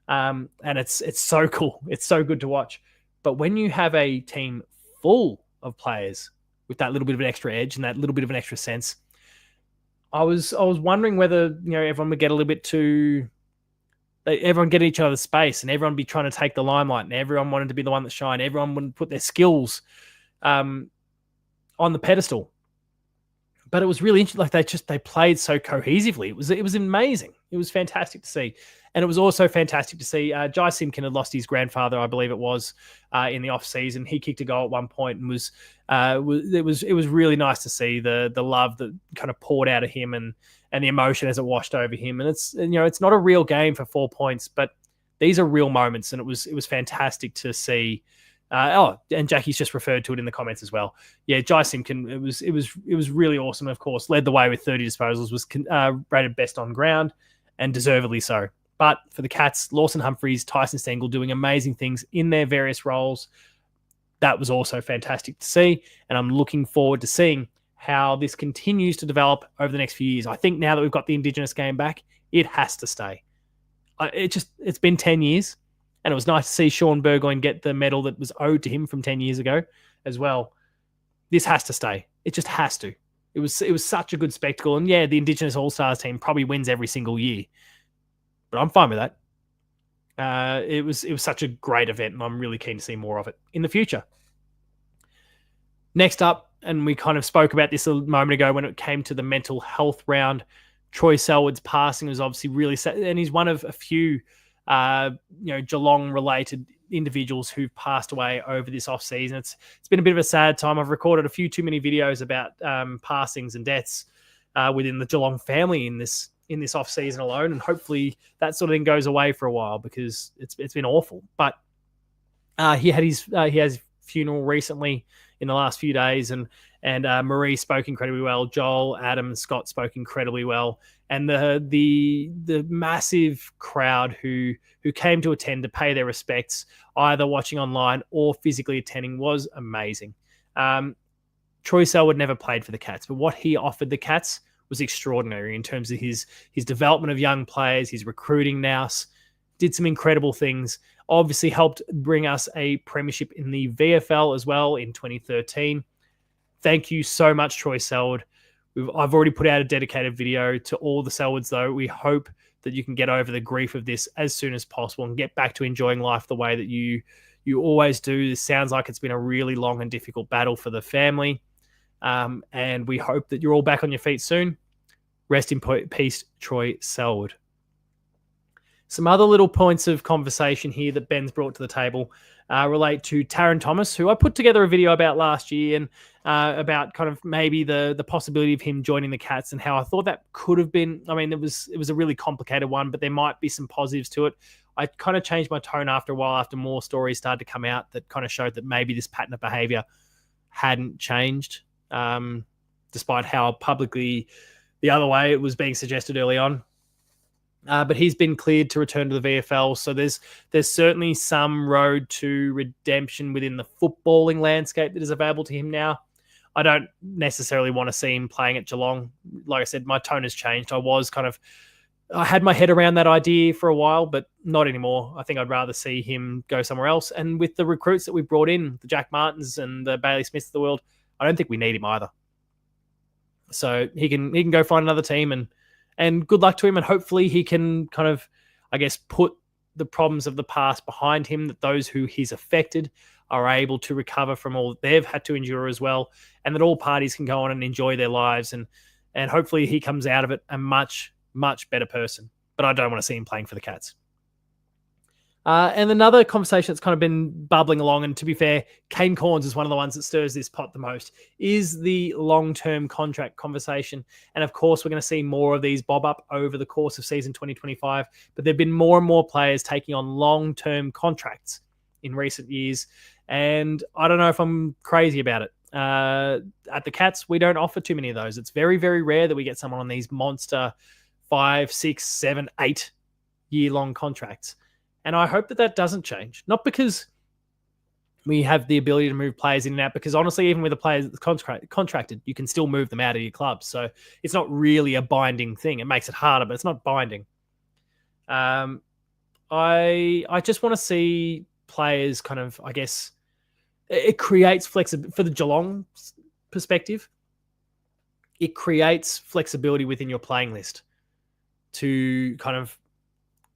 and it's so cool. It's so good to watch. But when you have a team full of players with that little bit of an extra edge and that little bit of an extra sense, I was wondering whether everyone would get a little bit too. Everyone get each other's space, and everyone be trying to take the limelight, and everyone wanted to be the one that shined. Everyone wouldn't put their skills on the pedestal. But it was really interesting. Like they played so cohesively. It was amazing. It was fantastic to see. And it was also fantastic to see Jai Simpkin had lost his grandfather, I believe it was, in the off season. He kicked a goal at one point and it was really nice to see the love that kind of poured out of him and the emotion as it washed over him. And it's not a real game for 4 points, but these are real moments, and it was fantastic to see. And Jackie's just referred to it in the comments as well. Yeah, Jai Simpkin, it was really awesome. Of course, led the way with 30 disposals, was rated best on ground, and deservedly so. But for the Cats, Lawson Humphries, Tyson Stengel doing amazing things in their various roles. That was also fantastic to see, and I'm looking forward to seeing how this continues to develop over the next few years. I think now that we've got the Indigenous game back, it has to stay. It's been 10 years. And it was nice to see Sean Burgoyne get the medal that was owed to him from 10 years ago as well. This has to stay. It just has to. It was such a good spectacle. And yeah, the Indigenous All-Stars team probably wins every single year. But I'm fine with that. It was such a great event, and I'm really keen to see more of it in the future. Next up, and we kind of spoke about this a moment ago when it came to the mental health round, Troy Selwood's passing was obviously really sad, and he's one of a few Geelong-related individuals who've passed away over this off-season. It's been a bit of a sad time. I've recorded a few too many videos about passings and deaths within the Geelong family in this off-season alone, and hopefully that sort of thing goes away for a while, because it's been awful. But he had his funeral recently in the last few days, and Marie spoke incredibly well. Joel, Adam, Scott spoke incredibly well. And the massive crowd who came to attend to pay their respects, either watching online or physically attending, was amazing. Troy Selwood never played for the Cats, but what he offered the Cats was extraordinary in terms of his development of young players, his recruiting nous, did some incredible things. Obviously helped bring us a premiership in the VFL as well in 2013. Thank you so much, Troy Selwood. I've already put out a dedicated video to all the Selwoods, though. We hope that you can get over the grief of this as soon as possible and get back to enjoying life the way that you always do. This sounds like it's been a really long and difficult battle for the family. And we hope that you're all back on your feet soon. Rest in peace, Troy Selwood. Some other little points of conversation here that Ben's brought to the table relate to Taron Thomas, who I put together a video about last year, and about kind of maybe the possibility of him joining the Cats, and how I thought that could have been. I mean, it was a really complicated one, but there might be some positives to it. I kind of changed my tone after a while, after more stories started to come out that kind of showed that maybe this pattern of behavior hadn't changed, despite how publicly the other way. It was being suggested early on. But he's been cleared to return to the VFL. So there's certainly some road to redemption within the footballing landscape that is available to him now. I don't necessarily want to see him playing at Geelong. Like I said, my tone has changed. I had my head around that idea for a while, but not anymore. I think I'd rather see him go somewhere else. And with the recruits that we brought in, the Jack Martins and the Bailey Smiths of the world, I don't think we need him either. So he can go find another team, and good luck to him. And hopefully he can kind of, I guess, put the problems of the past behind him, that those who he's affected are able to recover from all that they've had to endure as well, and that all parties can go on and enjoy their lives. And hopefully he comes out of it a much, much better person. But I don't want to see him playing for the Cats. And another conversation that's kind of been bubbling along, and to be fair, Kane Corns is one of the ones that stirs this pot the most, is the long-term contract conversation. And of course, we're going to see more of these bob up over the course of season 2025. But there have been more and more players taking on long-term contracts in recent years. And I don't know if I'm crazy about it. At the Cats, we don't offer too many of those. It's very, very rare that we get someone on these monster 5, 6, 7, 8 year-long contracts. And I hope that doesn't change. Not because we have the ability to move players in and out, because honestly, even with a player that's contracted, you can still move them out of your club. So it's not really a binding thing. It makes it harder, but it's not binding. I just want to see players kind of, I guess, it creates flexibility for the Geelong perspective. It creates flexibility within your playing list to kind of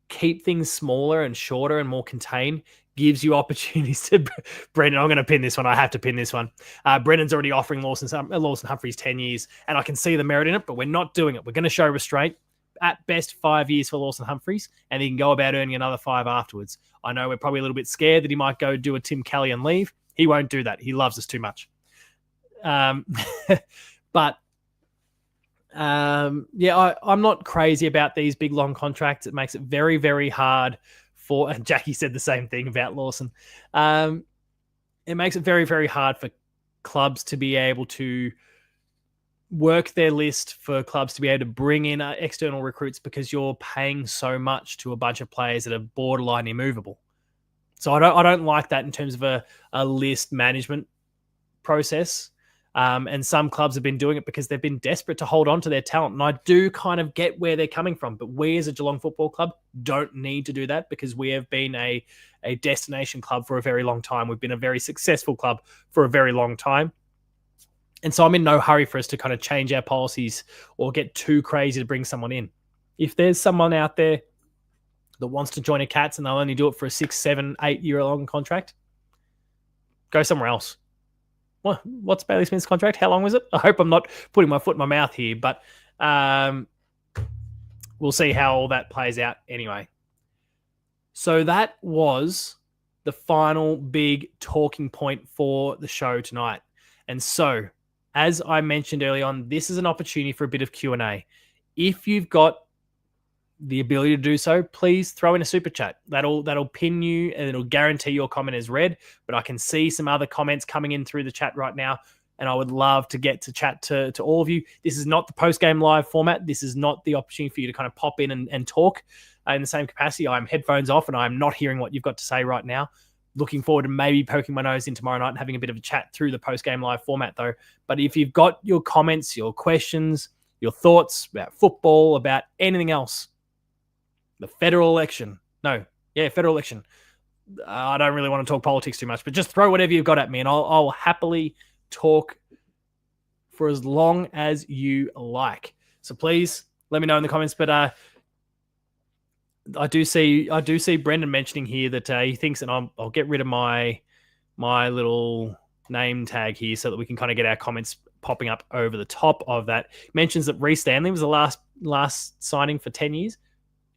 keep things smaller and shorter and more contained. Gives you opportunities to... Brendan, I'm going to pin this one. I have to pin this one. Brendan's already offering Lawson Humphries 10 years, and I can see the merit in it, but we're not doing it. We're going to show restraint. At best, 5 years for Lawson Humphries, and he can go about earning another 5 afterwards. I know we're probably a little bit scared that he might go do a Tim Kelly and leave. He won't do that. He loves us too much. But I'm not crazy about these big, long contracts. It makes it very, very hard for... And Jackie said the same thing about Lawson. It makes it very, very hard for clubs to be able to work their list, for clubs to be able to bring in external recruits, because you're paying so much to a bunch of players that are borderline immovable. So I don't like that in terms of a list management process. And some clubs have been doing it because they've been desperate to hold on to their talent. And I do kind of get where they're coming from. But we as a Geelong Football Club don't need to do that, because we have been a destination club for a very long time. We've been a very successful club for a very long time. And so I'm in no hurry for us to kind of change our policies or get too crazy to bring someone in. If there's someone out there that wants to join a Cats and they'll only do it for a 6, 7, 8 year long contract, go somewhere else. What's Bailey Smith's contract? How long was it? I hope I'm not putting my foot in my mouth here, but we'll see how all that plays out anyway. So that was the final big talking point for the show tonight. And so, as I mentioned early on, this is an opportunity for a bit of Q&A. If you've got the ability to do so, please throw in a super chat. That'll pin you, and it'll guarantee your comment is read. But I can see some other comments coming in through the chat right now, and I would love to get to chat to all of you. This is not the post-game live format. This is not the opportunity for you to kind of pop in and talk in the same capacity. I'm headphones off, and I'm not hearing what you've got to say right now. Looking forward to maybe poking my nose in tomorrow night and having a bit of a chat through the post-game live format, though. But if you've got your comments, your questions, your thoughts about football, about anything else, the federal election. Federal election. I don't really want to talk politics too much, but just throw whatever you've got at me, and I'll happily talk for as long as you like. So please let me know in the comments. But I do see Brendan mentioning here that he thinks that I'll get rid of my little name tag here so that we can kind of get our comments popping up over the top of that. He mentions that Reece Stanley was the last signing for 10 years.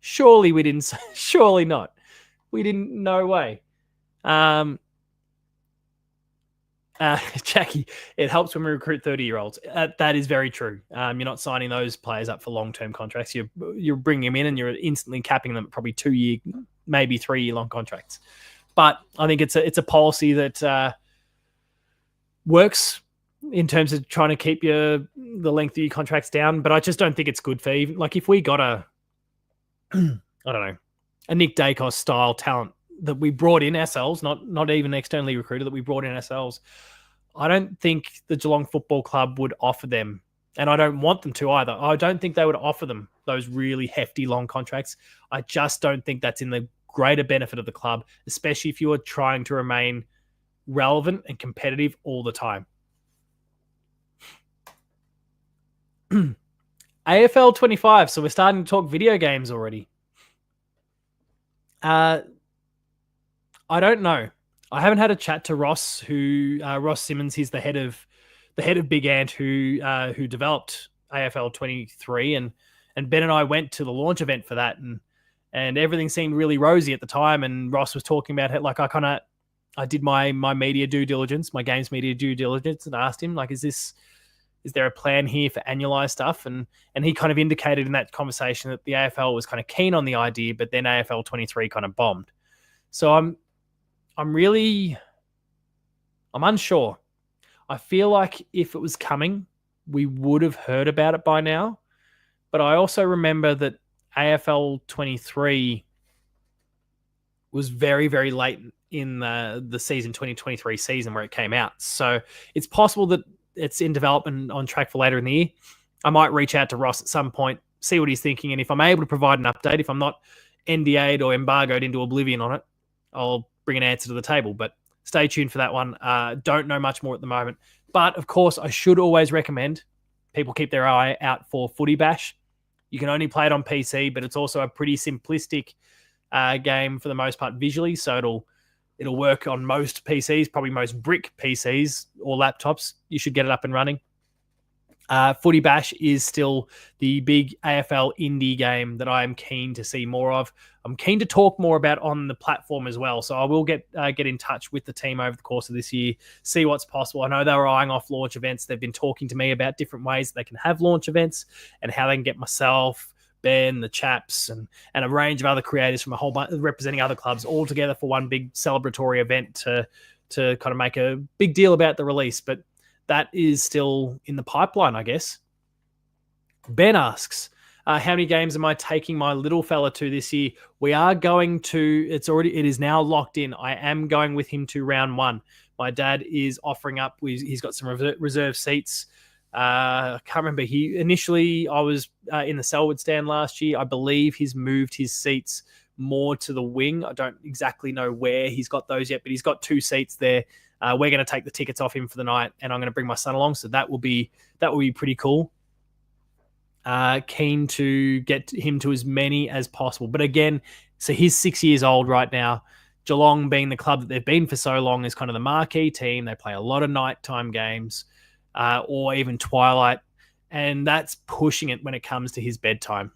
Surely we didn't. Surely not. We didn't. No way. Jackie, it helps when we recruit 30-year-olds. That is very true. You're not signing those players up for long-term contracts. You're bringing them in and you're instantly capping them at probably 2-year, maybe 3-year long contracts. But I think it's a policy that works in terms of trying to keep the length of your contracts down. But I just don't think it's good for even, like, if we got I don't know, a Nick Dacos style talent that we brought in ourselves, not even externally recruited, that we brought in ourselves, I don't think the Geelong Football Club would offer them, and I don't want them to either. I don't think they would offer them those really hefty long contracts. I just don't think that's in the greater benefit of the club, especially if you are trying to remain relevant and competitive all the time. AFL 25. So we're starting to talk video games already. I don't know. I haven't had a chat to Ross, Ross Simmons. He's the head of Big Ant, who developed AFL 23, and Ben and I went to the launch event for that, and everything seemed really rosy at the time. And Ross was talking about it, like, I did my media due diligence, my games media due diligence, and asked him, like, is there a plan here for annualized stuff? And he kind of indicated in that conversation that the AFL was kind of keen on the idea, but then AFL 23 kind of bombed. So I'm unsure. I feel like if it was coming, we would have heard about it by now. But I also remember that AFL 23 was very, very late in the season 2023 season where it came out. So it's possible that it's in development on track for later in the year. I might reach out to Ross at some point, see what he's thinking. And if I'm able to provide an update, if I'm not NDA'd or embargoed into oblivion on it, I'll bring an answer to the table. But stay tuned for that one. Don't know much more at the moment. But, of course, I should always recommend people keep their eye out for Footy Bash. You can only play it on PC, but it's also a pretty simplistic game for the most part visually. So it'll work on most PCs, probably most brick PCs or laptops. You should get it up and running. Footy Bash is still the big AFL indie game that I am keen to see more of. I'm keen to talk more about on the platform as well. So I will get in touch with the team over the course of this year, see what's possible. I know they were eyeing off launch events. They've been talking to me about different ways they can have launch events and how they can get myself, Ben, the chaps, and a range of other creators from a whole bunch representing other clubs all together for one big celebratory event to kind of make a big deal about the release. But that is still in the pipeline, I guess. Ben asks, how many games am I taking my little fella to this year? We are going to, it is now locked in. I am going with him to round 1. My dad is offering up, he's got some reserve seats. I can't remember. I was in the Selwood stand last year. I believe he's moved his seats more to the wing. I don't exactly know where he's got those yet, but he's got 2 seats there. We're going to take the tickets off him for the night, and I'm going to bring my son along. So that will be pretty cool. Keen to get him to as many as possible. But again, so he's 6 years old right now. Geelong, being the club that they've been for so long, is kind of the marquee team. They play a lot of nighttime games, or even twilight, and that's pushing it when it comes to his bedtime.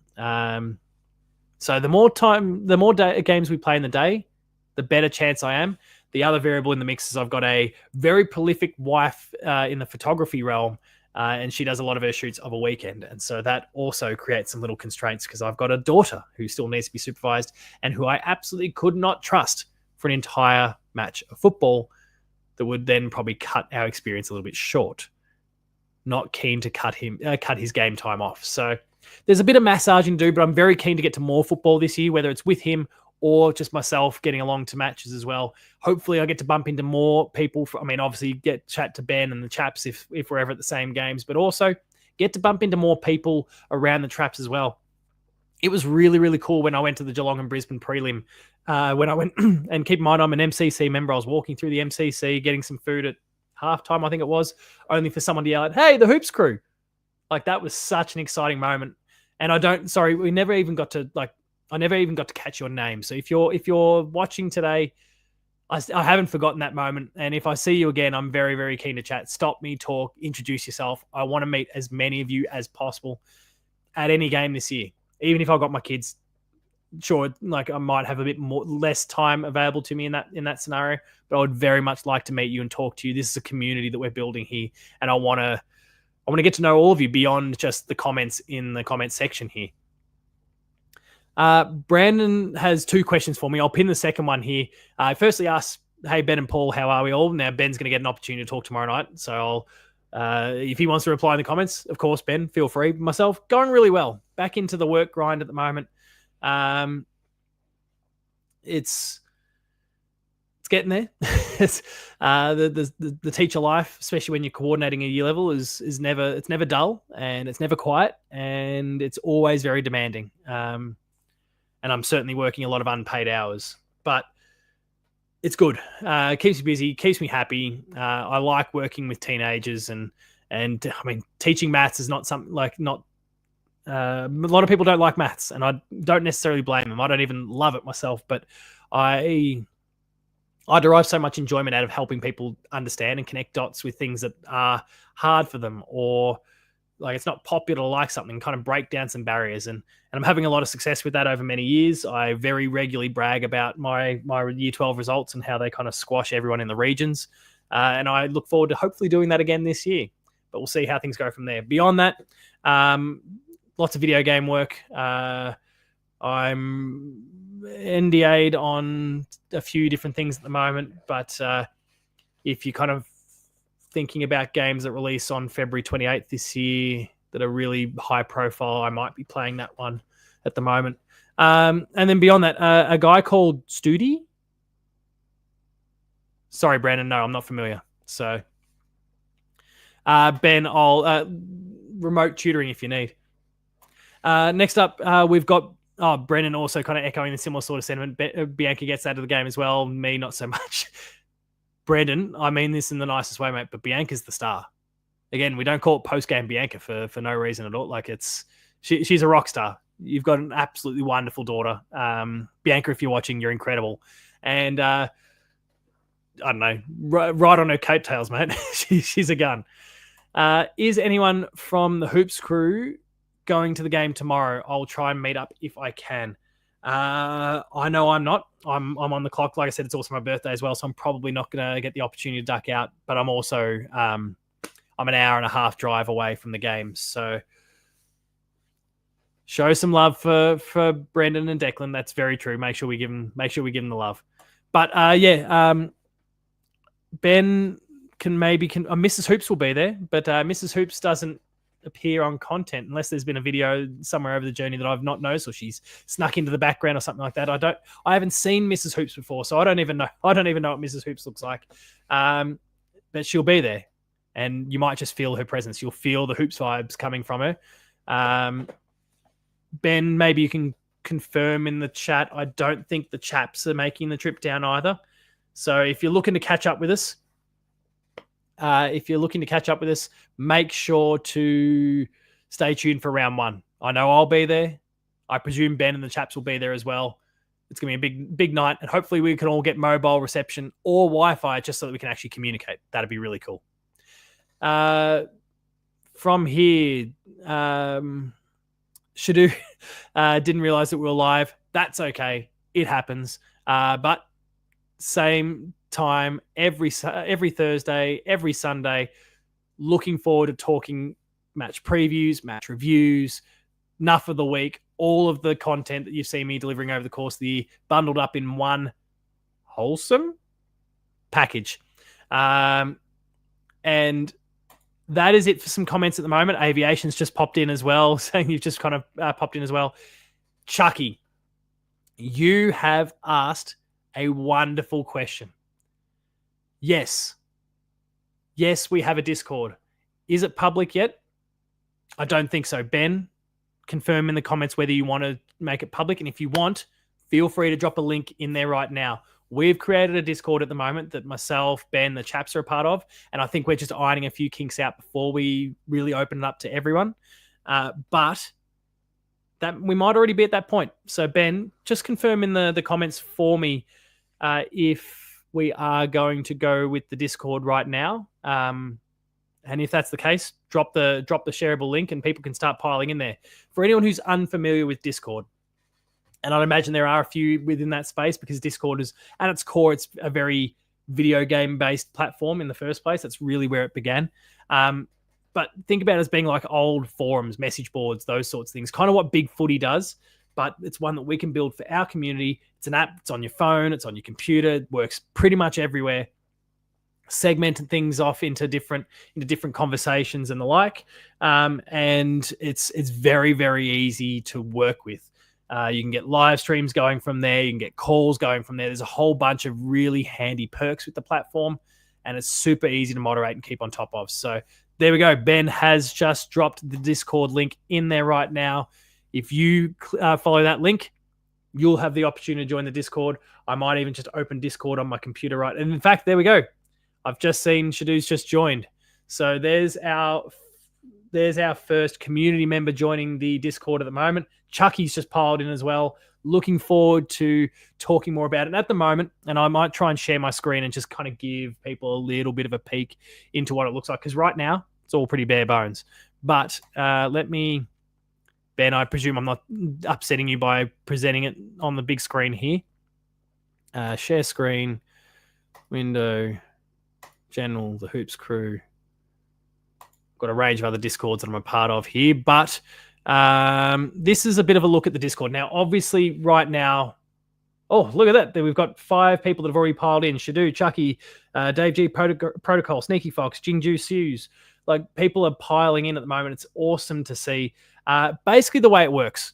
So the more games we play in the day, the better chance I am. The other variable in the mix is I've got a very prolific wife in the photography realm, and she does a lot of her shoots of a weekend. And so that also creates some little constraints because I've got a daughter who still needs to be supervised and who I absolutely could not trust for an entire match of football that would then probably cut our experience a little bit short. Not keen to cut his game time off. So there's a bit of massaging to do, but I'm very keen to get to more football this year, whether it's with him or just myself getting along to matches as well. Hopefully I get to bump into more people. Obviously get chat to Ben and the chaps if we're ever at the same games, but also get to bump into more people around the traps as well. It was really, really cool when I went to the Geelong and Brisbane prelim. When I went, and keep in mind, I'm an MCC member. I was walking through the MCC, getting some food at halftime, I think it was, only for someone to yell out, "Hey, the Hoops crew." Like, that was such an exciting moment. And I never even got to catch your name. So if you're watching today, I haven't forgotten that moment. And if I see you again, I'm very, very keen to chat. Stop me, talk, introduce yourself. I want to meet as many of you as possible at any game this year. Even if I've got my kids, sure, like I might have a bit less time available to me in that scenario, but I would very much like to meet you and talk to you. This is a community that we're building here, and I want to get to know all of you beyond just the comments in the comment section here. Brandon has 2 questions for me. I'll pin the second one here. Firstly, ask, hey, Ben and Paul, how are we all? Now, Ben's going to get an opportunity to talk tomorrow night, so If he wants to reply in the comments, of course, Ben, feel free. Myself, going really well. Back into the work grind at the moment. It's getting there. The teacher life, especially when you're coordinating a year level, is never dull, and it's never quiet, and it's always very demanding. And I'm certainly working a lot of unpaid hours, but it's good. Keeps me busy, keeps me happy. I like working with teenagers, and I mean, teaching maths is not something like not. A lot of people don't like maths, and I don't necessarily blame them. I don't even love it myself, but I derive so much enjoyment out of helping people understand and connect dots with things that are hard for them, or like it's not popular to like something, kind of break down some barriers. And I'm having a lot of success with that over many years. I very regularly brag about my year 12 results and how they kind of squash everyone in the regions. And I look forward to hopefully doing that again this year, but we'll see how things go from there. Beyond that, lots of video game work. I'm NDA'd on a few different things at the moment, but if you're kind of thinking about games that release on February 28th this year that are really high profile, I might be playing that one at the moment. And then beyond that, a guy called Studi. Sorry, Brandon, no, I'm not familiar. So Ben, I'll remote tutoring if you need. Next up, we've got Brennan also kind of echoing the similar sort of sentiment. Bianca gets out of the game as well. Me, not so much. Brendan, I mean this in the nicest way, mate, but Bianca's the star. Again, we don't call it post-game Bianca for no reason at all. Like she's a rock star. You've got an absolutely wonderful daughter. Bianca, if you're watching, you're incredible. And I don't know, right on her coattails, mate. She's a gun. Is anyone from the Hoops crew going to the game tomorrow? I'll try and meet up if I can. I know I'm not. I'm on the clock. Like I said, it's also my birthday as well, so I'm probably not going to get the opportunity to duck out. But I'm also I'm an hour and a half drive away from the game, so show some love for Brendan and Declan. That's very true. Make sure we give them the love. But Ben can Mrs. Hoops will be there, but Mrs. Hoops doesn't appear on content unless there's been a video somewhere over the journey that I've not noticed, or she's snuck into the background or something like that. I haven't seen Mrs. Hoops before, so I don't even know what Mrs. Hoops looks like. But she'll be there, and you might just feel her presence. You'll feel the Hoops vibes coming from her. Ben, maybe you can confirm in the chat. I don't think the chaps are making the trip down either. So if you're looking to catch up with us, make sure to stay tuned for round one. I know I'll be there. I presume Ben and the chaps will be there as well. It's going to be a big night, and hopefully we can all get mobile reception or Wi-Fi just so that we can actually communicate. That'd be really cool. From here, Shadu didn't realize that we were live. That's okay. It happens. But same time every Thursday, every Sunday. Looking forward to talking match previews, match reviews, enough of the week, all of the content that you've seen me delivering over the course of the year, bundled up in one wholesome package. And that is it for some comments at the moment. Aviation's just popped in as well, saying you've just kind of popped in as well. Chucky, you have asked a wonderful question. Yes, we have a Discord. Is it public yet? I don't think so. Ben, confirm in the comments whether you want to make it public. And if you want, feel free to drop a link in there right now. We've created a Discord at the moment that myself, Ben, the chaps are a part of. And I think we're just ironing a few kinks out before we really open it up to everyone. But that we might already be at that point. So Ben, just confirm in the comments for me if we are going to go with the Discord right now. And if that's the case, drop the shareable link and people can start piling in there. For anyone who's unfamiliar with Discord, and I'd imagine there are a few within that space because Discord is, at its core, it's a very video game-based platform in the first place. That's really where it began. But think about it as being like old forums, message boards, those sorts of things. Kind of what Big Footy does, but it's one that we can build for our community. It's an app. It's on your phone. It's on your computer. It works pretty much everywhere. segmented things off into different conversations and the like. And it's very, very easy to work with. You can get live streams going from there. You can get calls going from there. There's a whole bunch of really handy perks with the platform, and it's super easy to moderate and keep on top of. So there we go. Ben has just dropped the Discord link in there right now. If you follow that link, you'll have the opportunity to join the Discord. I might even just open Discord on my computer, right? And in fact, there we go. I've just seen Shadoo's just joined. So there's our first community member joining the Discord at the moment. Chucky's just piled in as well. Looking forward to talking more about it at the moment. And I might try and share my screen and just kind of give people a little bit of a peek into what it looks like. Because right now, it's all pretty bare bones. But Ben, I presume I'm not upsetting you by presenting it on the big screen here. Share screen, window, general, the Hoops crew. Got a range of other Discords that I'm a part of here, but this is a bit of a look at the Discord. Now, obviously, right now, oh, look at that. We've got 5 people that have already piled in. Shadoo, Chucky, Dave G, Protocol, Sneaky Fox, Jingju Sews. Like, people are piling in at the moment. It's awesome to see. Basically, the way it works,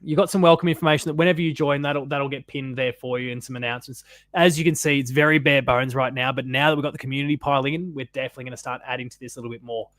you got some welcome information that whenever you join, that'll get pinned there for you and some announcements. As you can see, it's very bare bones right now, but now that we've got the community piling in, we're definitely going to start adding to this a little bit more.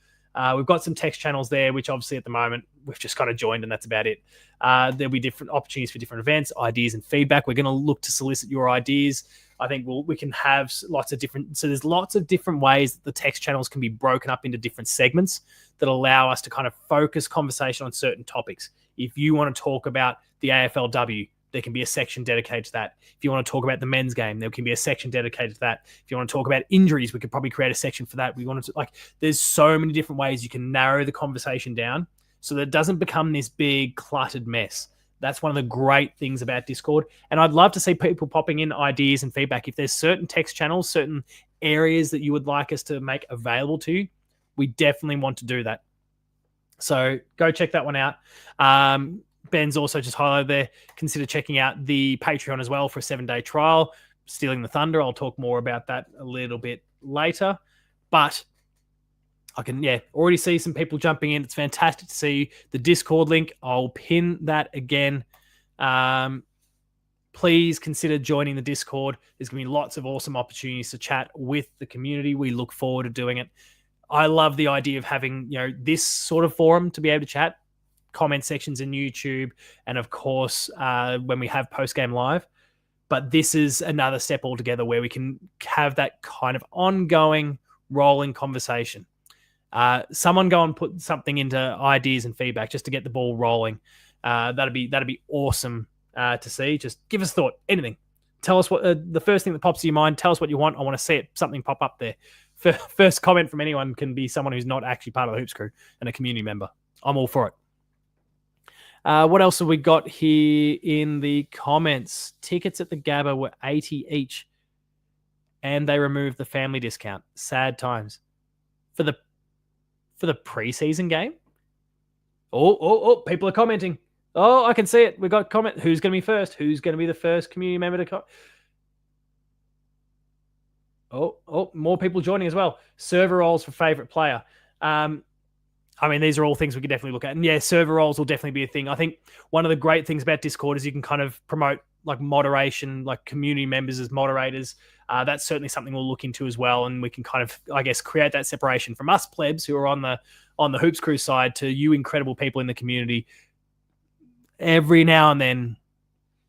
We've got some text channels there, which obviously at the moment we've just kind of joined, and that's about it. There'll be different opportunities for different events, ideas, and feedback. We're going to look to solicit your ideas. I think we can have lots of different. So there's lots of different ways that the text channels can be broken up into different segments that allow us to kind of focus conversation on certain topics. If you want to talk about the AFLW, there can be a section dedicated to that. If you want to talk about the men's game, there can be a section dedicated to that. If you want to talk about injuries, we could probably create a section for that. We want to there's so many different ways you can narrow the conversation down so that it doesn't become this big cluttered mess. That's one of the great things about Discord. And I'd love to see people popping in ideas and feedback. If there's certain text channels, certain areas that you would like us to make available to you, we definitely want to do that. So go check that one out. Ben's also just highlighted there. Consider checking out the Patreon as well for a 7-day trial. Stealing the Thunder. I'll talk more about that a little bit later. But I can, already see some people jumping in. It's fantastic to see the Discord link. I'll pin that again. Please consider joining the Discord. There's going to be lots of awesome opportunities to chat with the community. We look forward to doing it. I love the idea of having, this sort of forum to be able to chat, comment sections in YouTube, and of course, when we have post-game live. But this is another step altogether where we can have that kind of ongoing, rolling conversation. Someone go and put something into ideas and feedback just to get the ball rolling. That'd be awesome to see. Just give us thought, anything. Tell us what the first thing that pops to your mind. Tell us what you want. I want to see something pop up there. First comment from anyone can be someone who's not actually part of the Hoops crew and a community member. I'm all for it. What else have we got here in the comments? Tickets at the Gabba were $80 each, and they removed the family discount. Sad times for the preseason game. Oh! People are commenting. Oh, I can see it. We got comment. Who's going to be first? Who's going to be the first community member to come? Oh, more people joining as well. Server roles for favorite player. These are all things we could definitely look at. And server roles will definitely be a thing. I think one of the great things about Discord is you can kind of promote like moderation, like community members as moderators. That's certainly something we'll look into as well. And we can kind of, I guess, create that separation from us plebs who are on the Hoops Crew side to you incredible people in the community. Every now and then,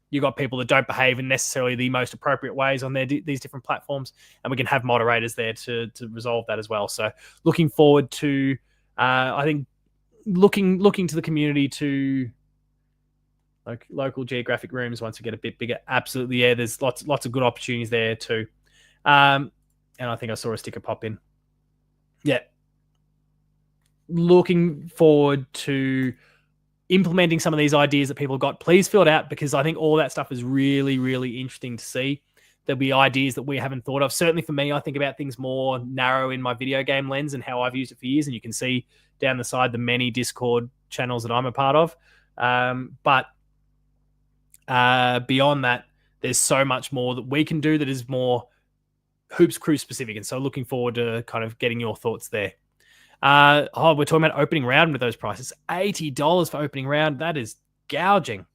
you got people that don't behave in necessarily the most appropriate ways on these different platforms, and we can have moderators there to resolve that as well. So looking forward to, I think, looking to the community to like local geographic rooms once we get a bit bigger. Absolutely, there's lots of good opportunities there too. And I think I saw a sticker pop in. Looking forward to implementing some of these ideas that people have got. Please fill it out because I think all that stuff is really, really interesting to see. There'll be ideas that we haven't thought of. Certainly for me, I think about things more narrow in my video game lens and how I've used it for years. And you can see down the side the many Discord channels that I'm a part of. But beyond that, there's so much more that we can do that is more Hoops Crew specific. And so looking forward to kind of getting your thoughts there. We're talking about opening round with those prices. $80 for opening round. That is gouging.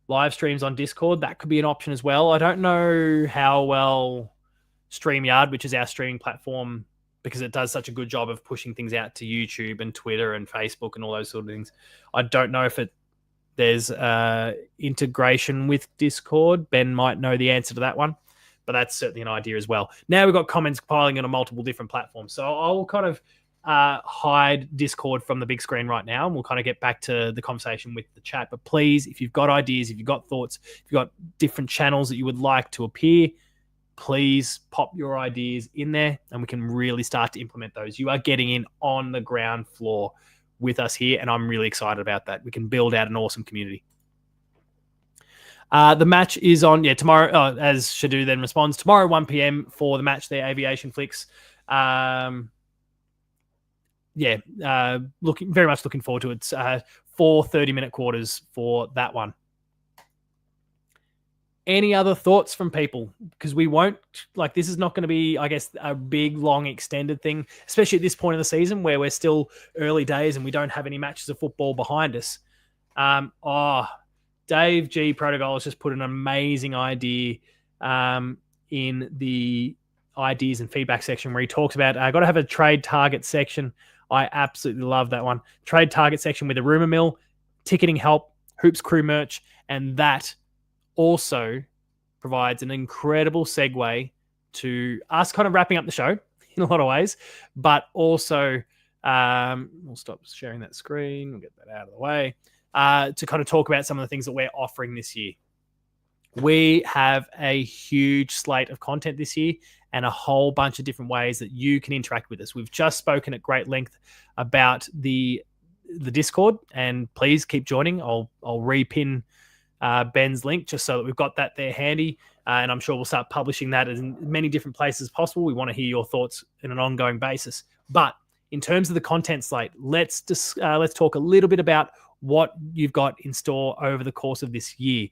Live streams on Discord, that could be an option as well. I don't know how well StreamYard, which is our streaming platform, because it does such a good job of pushing things out to YouTube and Twitter and Facebook and all those sort of things. I don't know if there's integration with Discord. Ben might know the answer to that one, but that's certainly an idea as well. Now we've got comments piling in on multiple different platforms. So I'll kind of hide Discord from the big screen right now, and we'll kind of get back to the conversation with the chat. But please, if you've got ideas, if you've got thoughts, if you've got different channels that you would like to appear, please pop your ideas in there and we can really start to implement those. You are getting in on the ground floor with us here, and I'm really excited about that. We can build out an awesome community. The match is on tomorrow, as Shadu then responds, tomorrow 1 p.m. for the match there, Aviation Flicks. Very much looking forward to it. 4 30-minute quarters for that one. Any other thoughts from people? Because we won't, this is not going to be, I guess, a big, long, extended thing, especially at this point of the season where we're still early days and we don't have any matches of football behind us. Dave G. Protocol has just put an amazing idea in the ideas and feedback section where he talks about, got to have a trade target section. I absolutely love that one. Trade target section with a rumor mill, ticketing help, Hoops Crew merch, and that also provides an incredible segue to us kind of wrapping up the show in a lot of ways, but also we'll stop sharing that screen. We'll get that out of the way to kind of talk about some of the things that we're offering this year. We have a huge slate of content this year and a whole bunch of different ways that you can interact with us. We've just spoken at great length about the Discord, and please keep joining. I'll repin Ben's link just so that we've got that there handy, and I'm sure we'll start publishing that in many different places as possible. We want to hear your thoughts in an ongoing basis. But in terms of the content slate, let's talk a little bit about what you've got in store over the course of this year.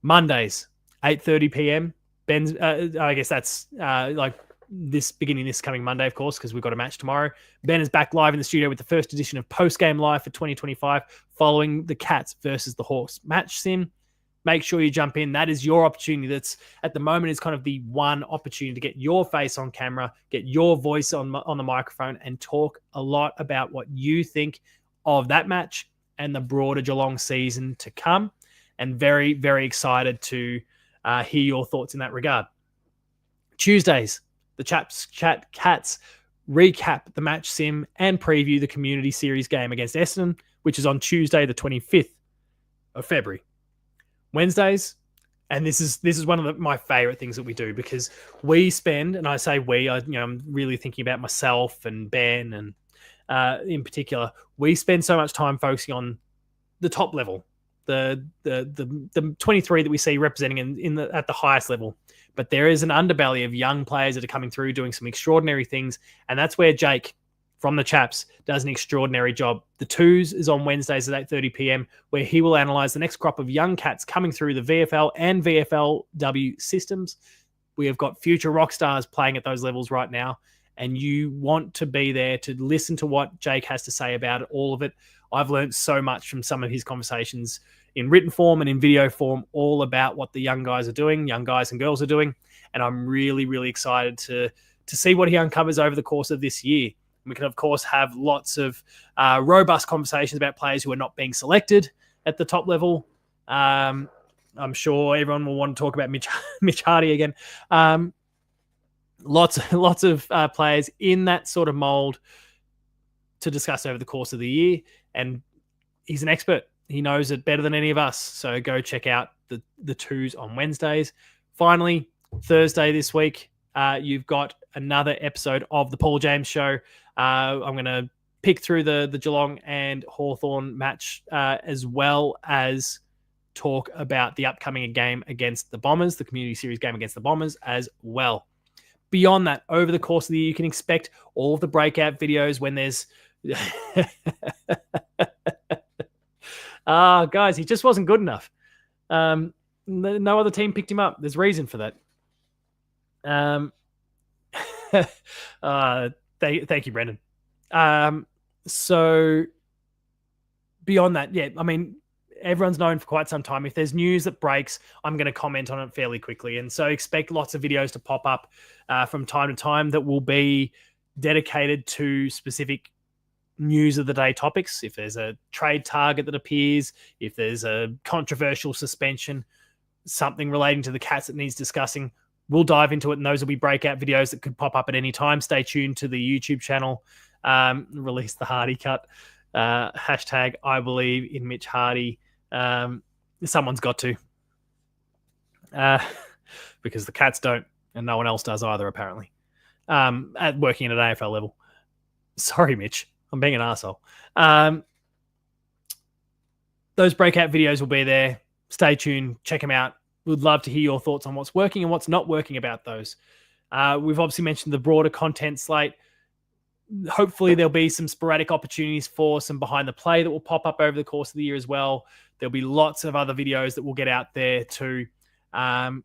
Mondays, 8:30 p.m. Ben's, I guess that's this coming Monday, of course, because we've got a match tomorrow. Ben is back live in the studio with the first edition of Post Game Live for 2025, following the Cats versus the Hawks match sim. Make sure you jump in. That is your opportunity. That's at the moment is kind of the one opportunity to get your face on camera, get your voice on the microphone, and talk a lot about what you think of that match and the broader Geelong season to come. And very, very excited to hear your thoughts in that regard. Tuesdays, the Cats recap the match sim and preview the community series game against Essendon, which is on Tuesday, the 25th of February. Wednesdays, and this is one of my favorite things that we do, because we spend, and I say we, I'm really thinking about myself and Ben, and in particular, we spend so much time focusing on the top level, the 23 that we see representing at the highest level. But there is an underbelly of young players that are coming through doing some extraordinary things, and that's where Jake from the Chaps does an extraordinary job. The Twos is on Wednesdays at 8:30 p.m, where he will analyse the next crop of young cats coming through the VFL and VFLW systems. We have got future rock stars playing at those levels right now, and you want to be there to listen to what Jake has to say about all of it. I've learned so much from some of his conversations in written form and in video form, all about what the young guys and girls are doing. And I'm really, really excited to see what he uncovers over the course of this year. We can, of course, have lots of robust conversations about players who are not being selected at the top level. I'm sure everyone will want to talk about Mitch Hardy again. Lots of players in that sort of mold to discuss over the course of the year. And he's an expert. He knows it better than any of us. So go check out the Twos on Wednesdays. Finally, Thursday this week, you've got another episode of the Paul James Show. I'm going to pick through the Geelong and Hawthorn match, as well as talk about the upcoming game against the Bombers, the community series game against the Bombers as well. Beyond that, over the course of the year, you can expect all of the breakout videos when there's... guys, he just wasn't good enough. No other team picked him up. There's reason for that. Um, thank you, Brendan. So beyond that, yeah, I mean, everyone's known for quite some time. If there's news that breaks, I'm going to comment on it fairly quickly. And so expect lots of videos to pop up from time to time that will be dedicated to specific news of the day topics. If there's a trade target that appears, if there's a controversial suspension, something relating to the Cats that needs discussing, we'll dive into it. And those will be breakout videos that could pop up at any time. Stay tuned to the YouTube channel. Release the Hardy cut. Hashtag I believe in Mitch Hardy. Someone's got to. Because the Cats don't, and no one else does either, apparently. At working at an AFL level. Sorry, Mitch. I'm being an arsehole. Those breakout videos will be there. Stay tuned. Check them out. We'd love to hear your thoughts on what's working and what's not working about those. We've obviously mentioned the broader content slate. Hopefully there'll be some sporadic opportunities for some behind the play that will pop up over the course of the year as well. There'll be lots of other videos that will get out there too. I'm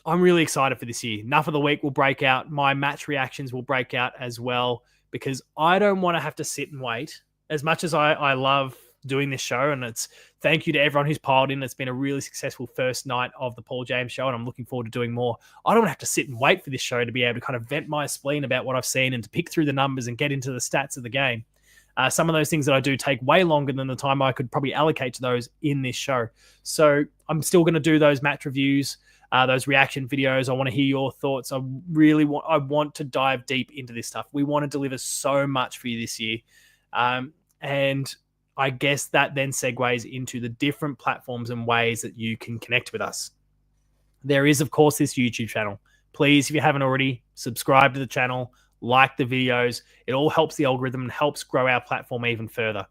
really excited for this year. Enough of the Week will break out. My match reactions will break out as well, because I don't want to have to sit and wait. As much as I love doing this show, and it's thank you to everyone who's piled in. It's been a really successful first night of the Paul James show, and I'm looking forward to doing more. I don't want to have to sit and wait for this show to be able to kind of vent my spleen about what I've seen and to pick through the numbers and get into the stats of the game. Some of those things that I do take way longer than the time I could probably allocate to those in this show. So I'm still going to do those match reviews, those reaction videos. I want to hear your thoughts. I want to dive deep into this stuff. We want to deliver so much for you this year. And I guess that then segues into the different platforms and ways that you can connect with us. There is, of course, this YouTube channel. Please, if you haven't already, subscribe to the channel, like the videos. It all helps the algorithm and helps grow our platform even further.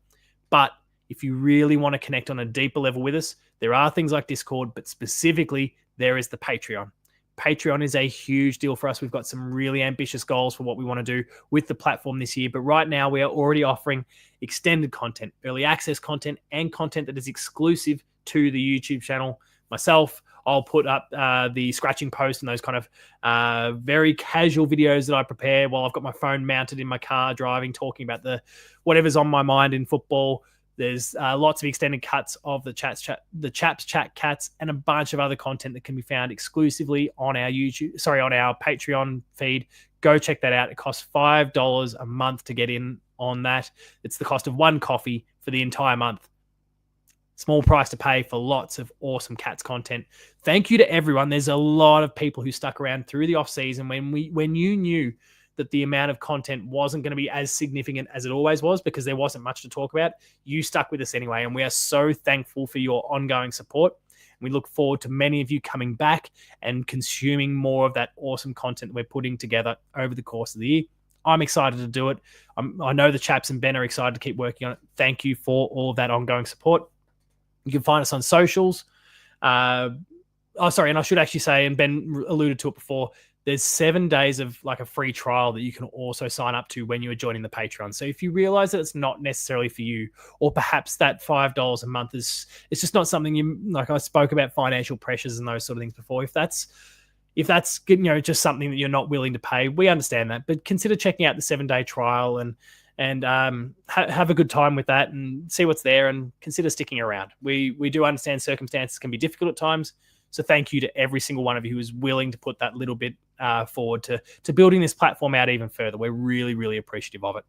But if you really want to connect on a deeper level with us, there are things like Discord, but specifically there is the Patreon. Patreon is a huge deal for us. We've got some really ambitious goals for what we want to do with the platform this year. But right now we are already offering extended content, early access content, and content that is exclusive to the YouTube channel. Myself, I'll put up the scratching post and those kind of very casual videos that I prepare while I've got my phone mounted in my car driving, talking about whatever's on my mind in football. There's lots of extended cuts of the Chaps Chat Cats, and a bunch of other content that can be found exclusively on our Patreon feed. Go check that out. It costs $5 a month to get in on that. It's the cost of one coffee for the entire month. Small price to pay for lots of awesome Cats content. Thank you to everyone. There's a lot of people who stuck around through the off season when you knew that the amount of content wasn't going to be as significant as it always was, because there wasn't much to talk about. You stuck with us anyway, and we are so thankful for your ongoing support. We look forward to many of you coming back and consuming more of that awesome content that we're putting together over the course of the year. I'm excited to do it. I know the Chaps and Ben are excited to keep working on it. Thank you for all of that ongoing support. You can find us on socials. And I should actually say, and Ben alluded to it before, there's 7 days of like a free trial that you can also sign up to when you are joining the Patreon. So if you realize that it's not necessarily for you, or perhaps that $5 a month it's just not something you, like I spoke about financial pressures and those sort of things before. If that's just something that you're not willing to pay, we understand that, but consider checking out the 7-day trial and have a good time with that and see what's there, and consider sticking around. We do understand circumstances can be difficult at times. So thank you to every single one of you who is willing to put that little bit forward to building this platform out even further. We're really, really appreciative of it.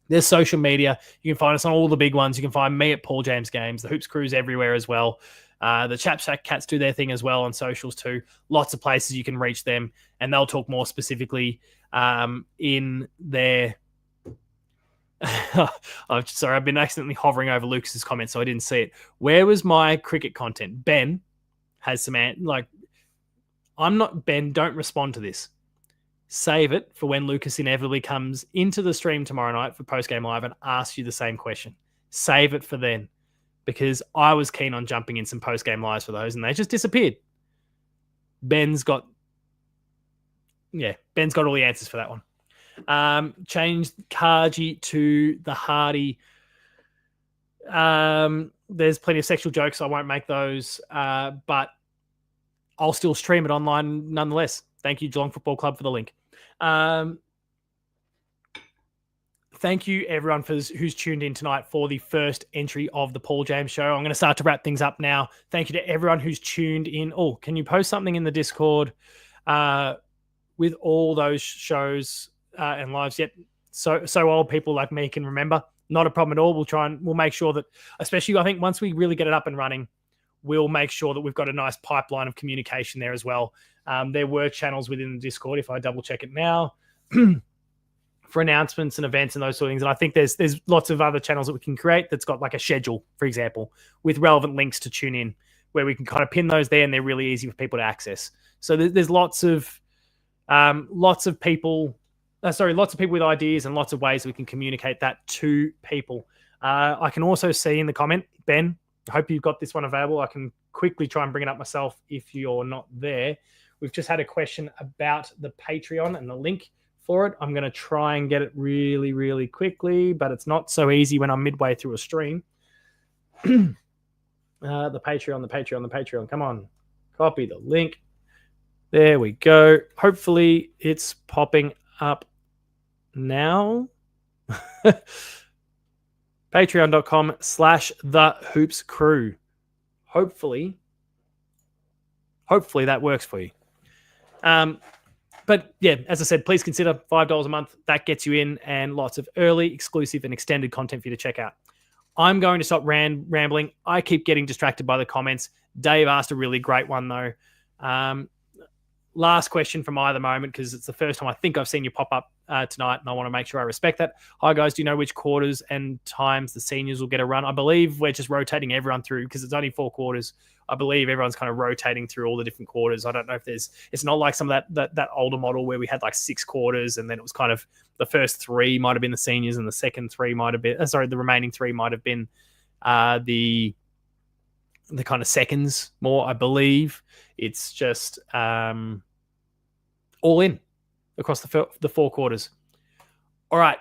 There's social media. You can find us on all the big ones. You can find me at Paul James Games. The Hoops Crew's everywhere as well. The Chaps Cats do their thing as well on socials too. Lots of places you can reach them, and they'll talk more specifically in their... I've been accidentally hovering over Lucas's comment, so I didn't see it. Where was my cricket content? Ben has some Ben, don't respond to this. Save it for when Lucas inevitably comes into the stream tomorrow night for Postgame Live and asks you the same question. Save it for then, because I was keen on jumping in some Postgame Lives for those, and they just disappeared. Ben's got all the answers for that one. Changed Kaji to the Hardy. There's plenty of sexual jokes. I won't make those, but I'll still stream it online nonetheless. Thank you, Geelong Football Club, for the link. Thank you, everyone, who's tuned in tonight for the first entry of the Paul James Show. I'm going to start to wrap things up now. Thank you to everyone who's tuned in. Oh, can you post something in the Discord with all those shows and lives? Yet so old people like me can remember. Not a problem at all. We'll make sure that, especially I think once we really get it up and running, we'll make sure that we've got a nice pipeline of communication there as well. There were channels within the Discord, if I double check it now, for announcements and events and those sort of things. And I think there's lots of other channels that we can create that's got like a schedule, for example, with relevant links to tune in, where we can kind of pin those there and they're really easy for people to access. So there's lots of people with ideas and lots of ways we can communicate that to people. I can also see in the comment, Ben, I hope you've got this one available. I can quickly try and bring it up myself if you're not there. We've just had a question about the Patreon and the link for it. I'm going to try and get it really, really quickly, but it's not so easy when I'm midway through a stream. The Patreon. Come on. Copy the link. There we go. Hopefully it's popping up now. Patreon.com/thehoopscrew. Hopefully that works for you. But yeah, as I said, please consider $5 a month. That gets you in and lots of early, exclusive, and extended content for you to check out. I'm going to stop rambling. I keep getting distracted by the comments. Dave asked a really great one, though. Last question from either moment, because it's the first time I think I've seen you pop up tonight, and I want to make sure I respect that. Hi, guys. Do you know which quarters and times the seniors will get a run? I believe we're just rotating everyone through because it's only 4 quarters. I believe everyone's kind of rotating through all the different quarters. I don't know if it's not like some of that older model where we had like 6 quarters and then it was kind of the first 3 might have been the seniors and the second 3 might have been, the remaining 3 might have been the kind of seconds more, I believe. It's just all in across the 4 quarters. All right.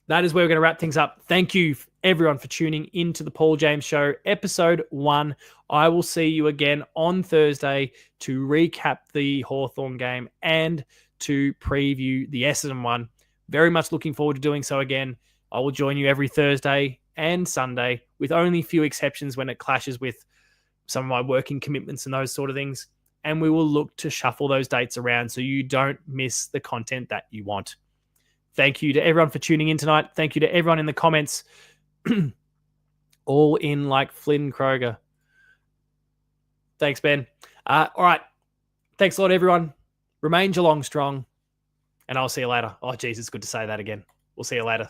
That is where we're going to wrap things up. Thank you, everyone, for tuning into the Paul James Show, episode 1. I will see you again on Thursday to recap the Hawthorn game and to preview the Essendon one. Very much looking forward to doing so again. I will join you every Thursday and Sunday, with only few exceptions when it clashes with some of my working commitments and those sort of things. And we will look to shuffle those dates around so you don't miss the content that you want. Thank you to everyone for tuning in tonight. Thank you to everyone in the comments. All in like Flynn Kroger. Thanks, Ben. All right. Thanks a lot, everyone. Remain Geelong strong. And I'll see you later. Oh, geez, it's good to say that again. We'll see you later.